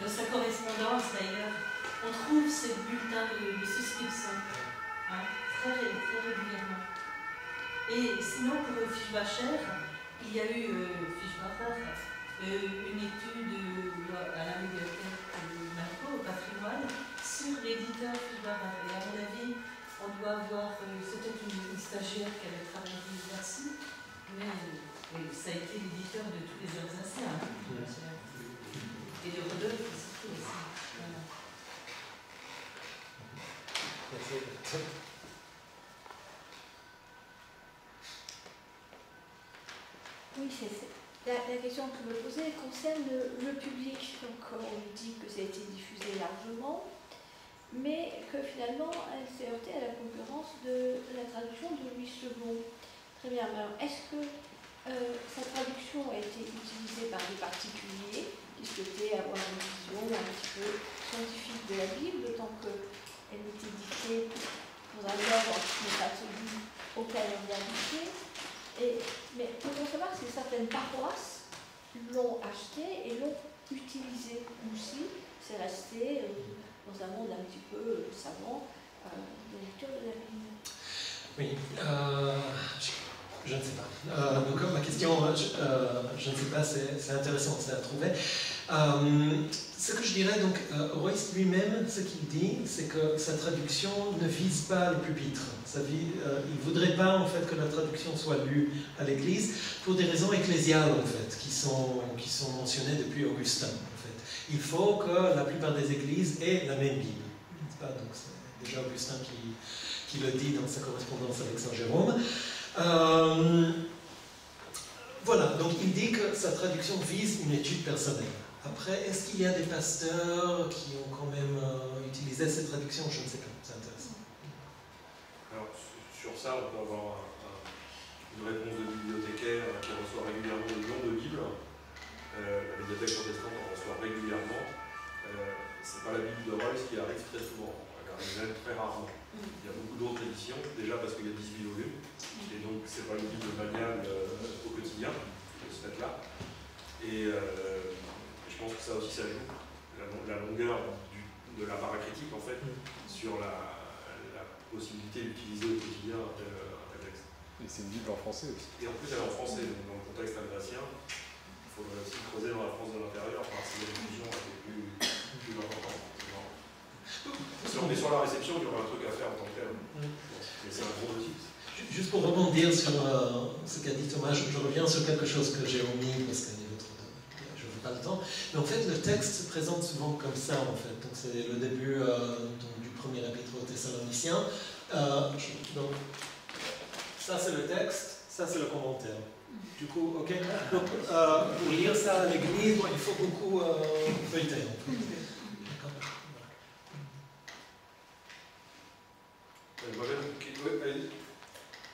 Dans sa correspondance, d'ailleurs, on trouve ces bulletins de souscription, hein, très régulièrement. Et sinon, pour Fischbacher, il y a eu une étude à la bibliothèque de Marco, au patrimoine, sur l'éditeur Fischbacher. Et à mon avis, on doit avoir, c'était une stagiaire qui avait travaillé là-dessus, mais ça a été l'éditeur de tous les Alsaciens. Et de Rodolphe aussi. Voilà. Oui, la question que je me posais concerne le public. Donc, on dit que ça a été diffusé largement, mais que finalement, elle s'est heurtée à la concurrence de la traduction de Louis Second. Très bien. Alors, est-ce que sa traduction a été utilisée par des particuliers qui souhaitaient avoir une vision un petit peu scientifique de la Bible, d'autant qu'elle était dictée dans un ordre qui n'est pas celui auquel on est habitué. Mais peut-on savoir si certaines paroisses l'ont acheté et l'ont utilisé, ou si c'est resté dans un monde un petit peu savant de lecture de la Bible? Oui, je ne sais pas. Donc ma question, je ne sais pas, c'est intéressant, c'est à trouver. Ce que je dirais, donc, Royce lui-même, ce qu'il dit, c'est que sa traduction ne vise pas le pupitre. Il ne voudrait pas, en fait, que la traduction soit lue à l'Église pour des raisons ecclésiales, en fait, qui sont mentionnées depuis Augustin, en fait. Il faut que la plupart des églises aient la même Bible. Donc, c'est déjà Augustin qui le dit dans sa correspondance avec Saint Jérôme. Voilà, donc il dit que sa traduction vise une étude personnelle. Après, est-ce qu'il y a des pasteurs qui ont quand même utilisé cette traduction? Je ne sais pas, c'est intéressant. Alors, sur ça, on peut avoir une réponse de bibliothécaire qui reçoit régulièrement des noms de Bible. La bibliothèque protestante en reçoit régulièrement. C'est pas la Bible de Royce qui arrive très souvent, elle arrive même très rarement. Il y a beaucoup d'autres éditions, déjà parce qu'il y a 18 volumes, et donc c'est pas une Bible maniable au quotidien, de ce fait-là. Et je pense que ça aussi, ça joue. La longueur de l'appareil critique, en fait, sur la possibilité d'utiliser au quotidien un tel texte. Et c'est une Bible en français aussi. Et en plus, elle est en français, donc dans le contexte alsacien, il faudrait aussi creuser dans la France de l'intérieur, voir si la diffusion était plus importante. Si on est sur la réception, il y aura un truc à faire en tant que tel. Mais c'est un gros outil. Juste pour rebondir sur ce qu'a dit Thomas, je reviens sur quelque chose que j'ai omis parce qu'il y a je n'ai pas le temps. Mais en fait, le texte se présente souvent comme ça, en fait. Donc c'est le début du premier épître aux Thessaloniciens. Donc, ça c'est le texte, ça c'est le commentaire. Du coup, ok. Donc, pour lire ça à l'église, il faut beaucoup feuilleter. En fait.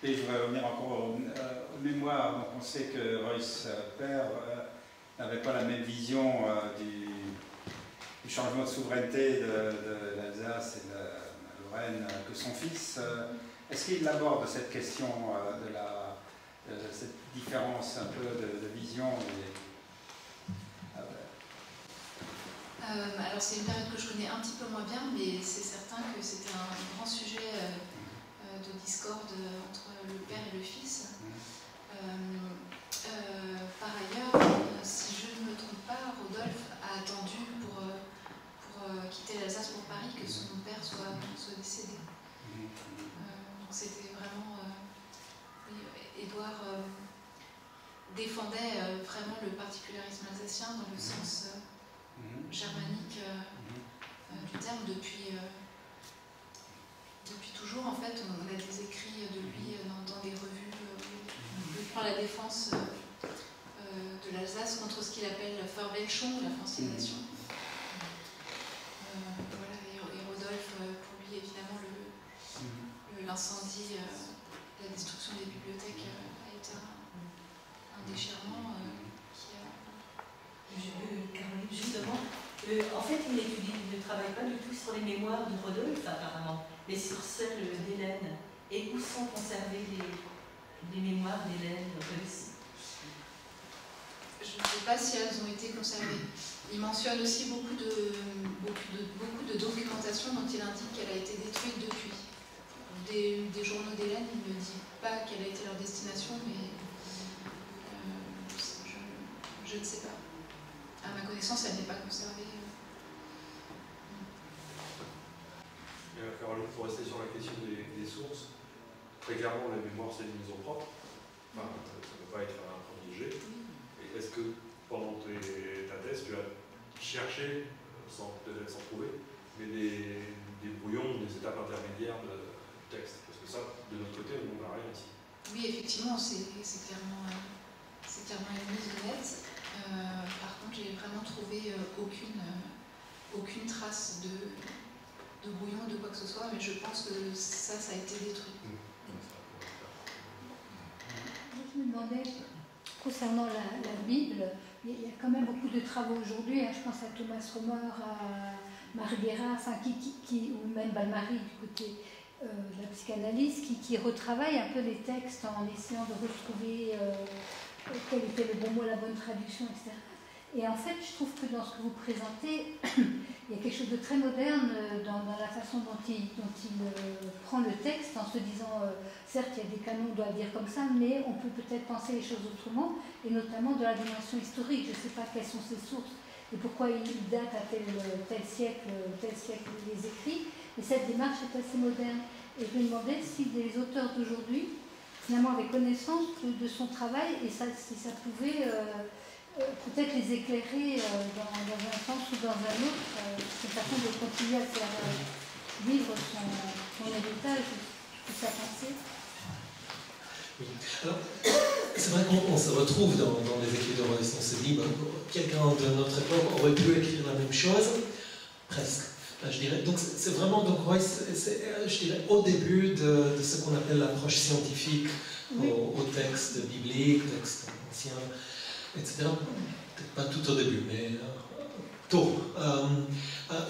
Et je vais revenir encore aux mémoires. Donc on sait que Royce père n'avait pas la même vision du changement de souveraineté de l'Alsace et de la Lorraine que son fils. Est-ce qu'il aborde cette question de cette différence un peu de vision Alors c'est une période que je connais un petit peu moins bien, mais c'est certain que c'était un grand sujet de discorde entre le père et le fils. Par ailleurs, si je ne me trompe pas, Rodolphe a attendu pour quitter l'Alsace pour Paris que son père soit décédé. Donc c'était vraiment... Édouard défendait vraiment le particularisme alsacien dans le sens germanique du terme depuis toujours. En fait, on a des écrits de lui dans des revues où il prend la défense de l'Alsace contre ce qu'il appelle Verwelschung, la francisation. Voilà, et Rodolphe, pour lui, évidemment, l'incendie, la destruction des bibliothèques a été un déchirement qui a... Caroline, justement, en fait, il ne travaille pas du tout sur les mémoires de Rodolphe, apparemment, mais sur celles d'Hélène. Et où sont conservées les mémoires d'Hélène réussies? Je ne sais pas si elles ont été conservées. Il mentionne aussi beaucoup de documentation dont il indique qu'elle a été détruite depuis. Des journaux d'Hélène, il ne dit pas quelle a été leur destination, mais je ne sais pas. À ma connaissance, elle n'est pas conservée. Caroline, pour rester sur la question des sources, très clairement, la mémoire, c'est une mise au propre. Enfin, ça ne peut pas être un premier jet. Et est-ce que pendant ta thèse, tu as cherché, peut-être sans trouver, mais des brouillons, des étapes intermédiaires du texte? Parce que ça, de notre côté, on n'a rien ici. Oui, effectivement, c'est clairement une mise nette. Par contre, j'ai vraiment trouvé aucune trace de brouillon, de quoi que ce soit, mais je pense que ça a été détruit. Je me demandais, concernant la Bible, il y a quand même beaucoup de travaux aujourd'hui, je pense à Thomas Romer, à Marie Guérin, ou même Balmary du côté de la psychanalyse, qui retravaille un peu les textes en essayant de retrouver quel était le bon mot, la bonne traduction, etc. Et en fait, je trouve que dans ce que vous présentez, il y a quelque chose de très moderne dans la façon dont il prend le texte en se disant, certes, il y a des canons, on doit le dire comme ça, mais on peut peut-être penser les choses autrement, et notamment de la dimension historique. Je ne sais pas quelles sont ses sources et pourquoi il date à tel siècle les écrits, mais cette démarche est assez moderne. Et je me demandais si des auteurs d'aujourd'hui, finalement, avaient connaissance de son travail, et si ça pouvait... peut-être les éclairer dans un sens ou dans un autre, une façon de continuer à faire vivre son héritage, toute sa pensée. Oui. Alors, c'est vrai qu'on se retrouve dans les écrits de Royce. On se dit, quelqu'un de notre époque aurait pu écrire la même chose, presque. Je dirais. Donc c'est vraiment, donc Royce, je dirais, au début de ce qu'on appelle l'approche scientifique au texte biblique, texte ancien, etc. Peut-être pas tout au début, mais tôt.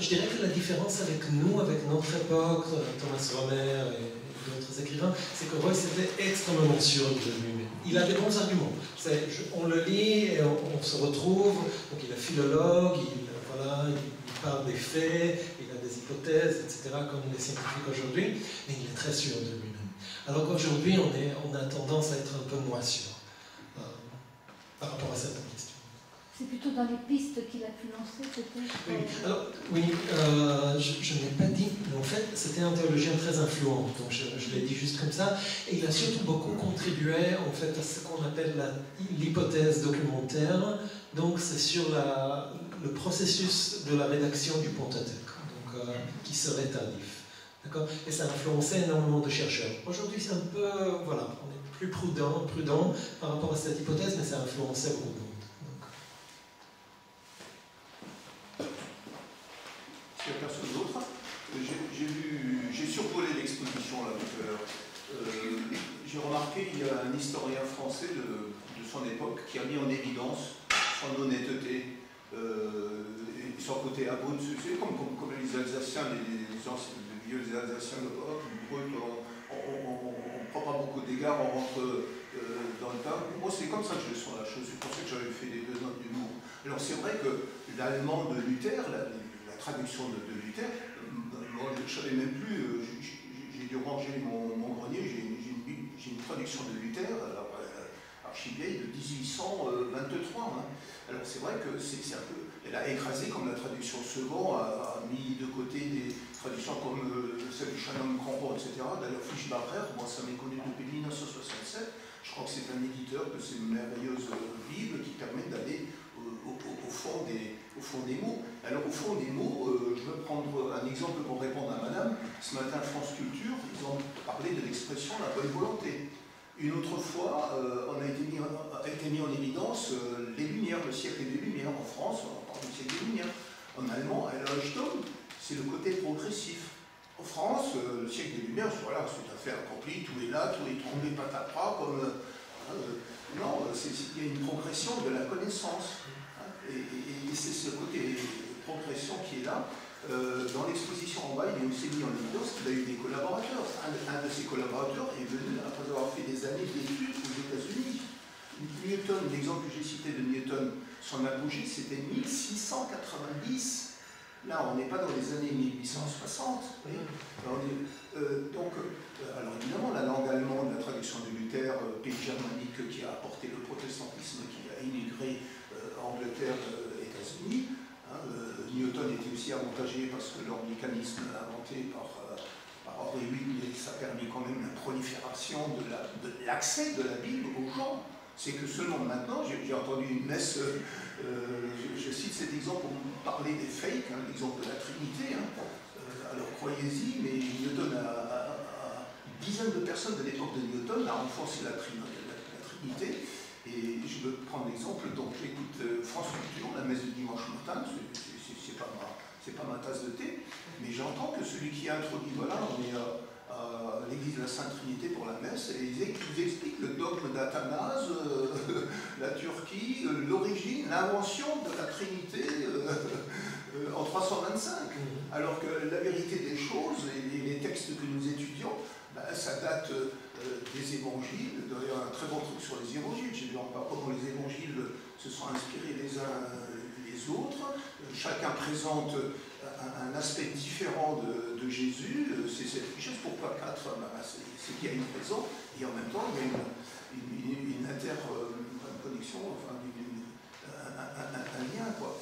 Je dirais que la différence avec nous, avec notre époque, Thomas Romer et d'autres écrivains, c'est que Royce était extrêmement sûr de lui-même. Il a des bons arguments. On le lit et on se retrouve. Donc il est philologue, il parle des faits, il a des hypothèses, etc., comme les scientifiques aujourd'hui, mais il est très sûr de lui-même. Alors qu'aujourd'hui, on a tendance à être un peu moins sûr par rapport à cette question. C'est plutôt dans les pistes qu'il a pu lancer, peut-être. Oui, alors, je ne l'ai pas dit, mais en fait, c'était un théologien très influent, donc je l'ai dit juste comme ça, et il a surtout beaucoup contribué en fait, à ce qu'on appelle l'hypothèse documentaire, donc c'est sur le processus de la rédaction du Pentateuque, donc, qui serait tardif. D'accord ? Et ça a influencé énormément de chercheurs. Aujourd'hui, c'est un peu, voilà, on est plus prudent par rapport à cette hypothèse, mais ça a influencé beaucoup de monde. S'il n'y a personne d'autre, j'ai survolé l'exposition là tout à l'heure. J'ai remarqué qu'il y a un historien français de son époque qui a mis en évidence son honnêteté et son côté abrupt. C'est comme les Alsaciens, les vieux Alsaciens, on ne prend pas beaucoup d'égards, on rentre dans le tas. Moi, c'est comme ça que je sens la chose. C'est pour ça que j'avais fait les 2 notes d'humour. Alors, c'est vrai que l'allemand de Luther, la traduction de Luther, moi, je ne savais même plus, j'ai dû ranger mon grenier, j'ai une traduction de Luther, archivieille de 1823. Alors c'est vrai que c'est un peu, elle a écrasé comme la traduction Second, a mis de côté des traductions comme celle du Shannon Crampon, etc. D'ailleurs, Fischbacher, moi ça m'est connu depuis 1967, je crois que c'est un éditeur de ces merveilleuses Bibles qui permettent d'aller au fond des mots. Alors au fond des mots, je veux prendre un exemple pour répondre à madame. Ce matin, France Culture, ils ont parlé de l'expression la bonne volonté. Une autre fois, on a été mis en évidence les Lumières, le siècle des Lumières. En France, on parle du siècle des Lumières. En allemand, Erleuchtung, c'est le côté progressif. En France, le siècle des Lumières, voilà, c'est tout à fait accompli, tout est là, tout est tombé patapra, comme... non, il y a une progression de la connaissance. Et c'est ce côté progression qui est là. Dans l'exposition en bas, il est aussi mis en évidence qu'il a eu des collaborateurs. Un de ses collaborateurs est venu, après avoir fait des années d'études aux États-Unis. Newton, l'exemple que j'ai cité de Newton, son apogée, c'était 1690. Là, on n'est pas dans les années 1860. Alors évidemment, la langue allemande, la traduction de Luther, pays germanique qui a apporté le protestantisme, qui a immigré Angleterre, États-Unis. Newton était aussi avantagé parce que l'anglicanisme inventé par Henri VIII, ça a permis quand même la prolifération de l'accès de la Bible aux gens. C'est que seulement maintenant, j'ai entendu une messe, je cite cet exemple pour parler des fakes, l'exemple de la Trinité. Alors croyez-y, mais Newton une dizaine de personnes de l'époque de Newton a enfoncé la Trinité. Et je veux prendre l'exemple, donc j'écoute France Culture, la messe du dimanche matin, c'est pas ma tasse de thé, mais j'entends que celui qui a introduit, voilà, on est à l'église de la Sainte Trinité pour la messe, et il vous explique le dogme d'Athanase, la Turquie, l'origine, l'invention de la Trinité en 325. Alors que la vérité des choses, et les textes que nous étudions, ça date des évangiles. D'ailleurs, un très bon truc sur les évangiles. J'ai vu comment les évangiles se sont inspirés les uns les autres. Chacun présente un aspect différent de Jésus. C'est cette richesse. Pourquoi 4 c'est qu'il y a une raison. Et en même temps, il y a une interconnexion, enfin, un lien, quoi.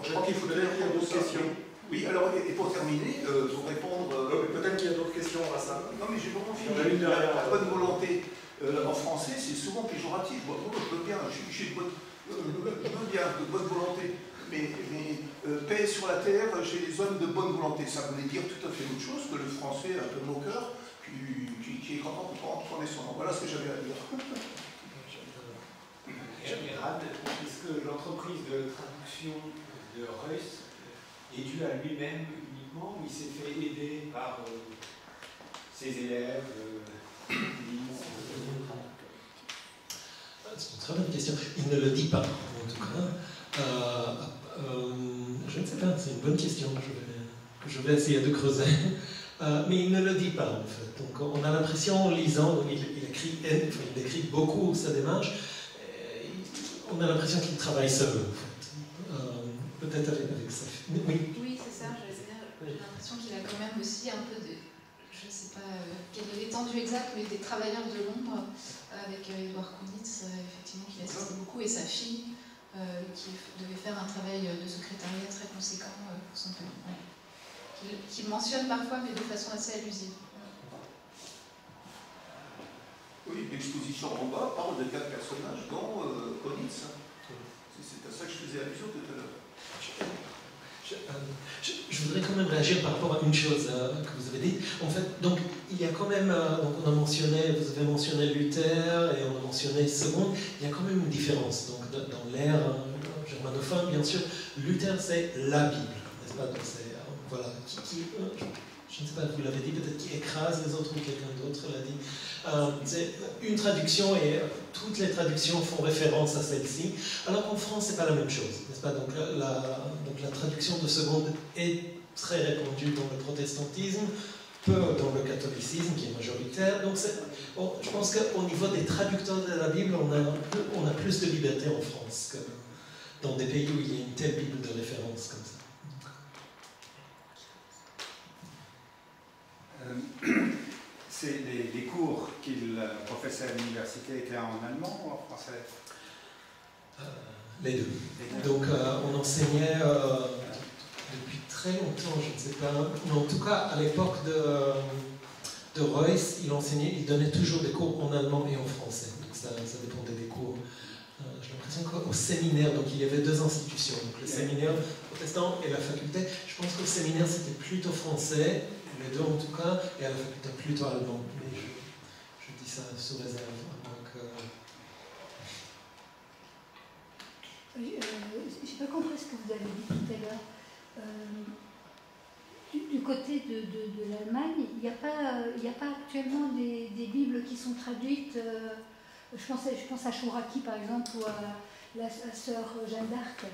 Je crois qu'il faut donner à d'autres questions. Oui, alors, et pour terminer, pour répondre... Peut-être qu'il y a d'autres questions à ça. Non, mais j'ai vraiment fini. La bonne volonté en français, c'est souvent péjoratif. Moi, je veux bien, j'ai de bonne volonté, mais paix sur la terre chez les hommes de bonne volonté. Ça voulait dire tout à fait autre chose que le français un peu moqueur qui est content de prendre son nom. Voilà ce que j'avais à dire. Gérald, est-ce que l'entreprise de traduction de Reuss est due à lui-même uniquement, ou il s'est fait aider par ses élèves, C'est une très bonne question. Il ne le dit pas, en tout cas. Je ne sais pas, c'est une bonne question que je vais essayer de creuser. Mais il ne le dit pas, en fait. Donc on a l'impression, en lisant, il écrit beaucoup sa démarche, on a l'impression qu'il travaille seul, en fait. Peut-être avec ça. Oui, c'est ça, j'ai l'impression qu'il a quand même aussi un peu de, je ne sais pas quelle est l'étendue exacte, mais des travailleurs de l'ombre, avec Édouard Kunitz, effectivement, qui assistait beaucoup, et sa fille, qui devait faire un travail de secrétariat très conséquent pour son père. Qu'il mentionne parfois, mais de façon assez allusive. Oui, l'exposition en bas parle de 4 personnages, dont Kunitz. C'est à ça que je faisais allusion tout à l'heure. Je voudrais quand même réagir par rapport à une chose que vous avez dit. En fait, donc, il y a quand même, donc on a mentionné, vous avez mentionné Luther et on a mentionné Seconde, il y a quand même une différence. Donc, dans l'ère germanophone, bien sûr, Luther c'est la Bible, n'est-ce pas? Donc, c'est, voilà, je ne sais pas, vous l'avez dit, peut-être qui écrase les autres ou quelqu'un d'autre l'a dit. C'est une traduction et toutes les traductions font référence à celle-ci, alors qu'en France, c'est pas la même chose, n'est-ce pas? Donc la traduction de Seconde est très répandue dans le protestantisme, peu dans le catholicisme qui est majoritaire. Donc bon, je pense qu'au niveau des traducteurs de la Bible, on a plus de liberté en France que dans des pays où il y a une telle Bible de référence comme ça. C'est les cours qu'il professait à l'université étaient en allemand ou en français? Les deux. Donc on enseignait depuis très longtemps, je ne sais pas, mais en tout cas à l'époque de Reuss, il donnait toujours des cours en allemand et en français. Donc ça dépendait des cours. J'ai l'impression qu'au séminaire, donc il y avait deux institutions, donc le séminaire protestant et la faculté. Je pense qu'au séminaire c'était plutôt français, les deux en tout cas, et à la faculté plutôt allemand. Mais je dis ça sous réserve. Je n'ai pas compris ce que vous avez dit tout à l'heure. Du côté de l'Allemagne, il n'y a pas actuellement des Bibles qui sont traduites. Je pense à Chouraki par exemple, ou à la sœur Jeanne d'Arc,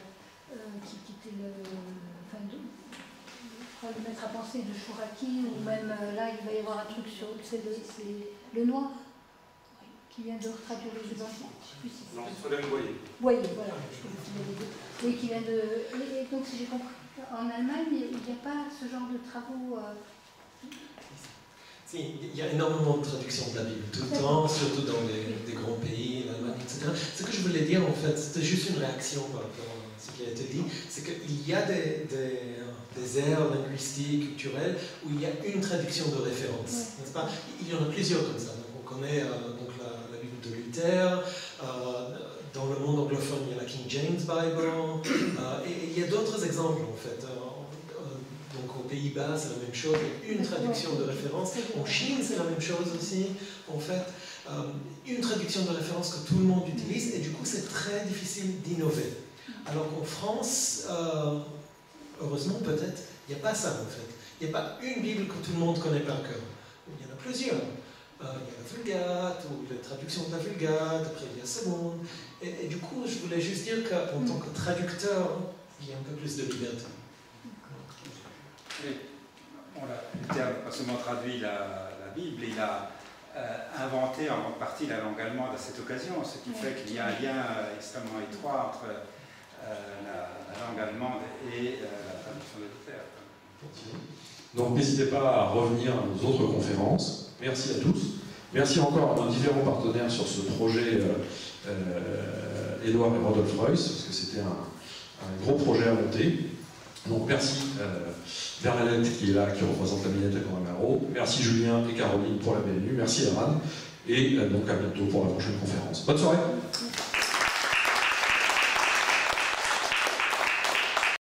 qui était le maître à penser de Chouraki, ou même là il va y avoir un truc sur c'est le noir qui vient de retraduire les évangiles. Non, Solène Boyer. Boyer, voilà. Oui, qui vient de. Et donc si j'ai compris, en Allemagne il n'y a pas ce genre de travaux. Si, il y a énormément de traductions de la Bible tout le temps, surtout dans des grands pays, l'Allemagne, etc. Ce que je voulais dire, en fait, c'était juste une réaction par rapport à ce qui a été dit, c'est qu'il y a des aires linguistiques, culturelles, où il y a une traduction de référence, n'est-ce pas? Il y en a plusieurs comme ça. Donc, on connaît donc la Bible de Luther, dans le monde anglophone, il y a la King James Bible, et il y a d'autres exemples, en fait. Donc aux Pays-Bas, c'est la même chose, il y a une traduction de référence. En Chine, c'est la même chose aussi, en fait. Une traduction de référence que tout le monde utilise, et du coup, c'est très difficile d'innover. Alors qu'en France, heureusement peut-être, il n'y a pas ça, en fait. Il n'y a pas une Bible que tout le monde connaît par cœur. Il y en a plusieurs. Il y a la Vulgate, ou la traduction de la Vulgate, après il y a Seconde. Et du coup, je voulais juste dire qu'en tant que traducteur, il y a un peu plus de liberté. Luther n'a pas seulement traduit la Bible, il a inventé en grande partie la langue allemande à cette occasion, ce qui fait qu'il y a un lien extrêmement étroit entre la langue allemande et la traduction de Luther. Donc n'hésitez pas à revenir à nos autres conférences. Merci à tous. Merci encore à nos différents partenaires sur ce projet Édouard et Rodolphe Reuss, parce que c'était un gros projet à monter. Donc merci Bernadette qui est là, qui représente la médiathèque en Amaro. Merci Julien et Caroline pour la BNU. Merci Eran. Et donc à bientôt pour la prochaine conférence. Bonne soirée.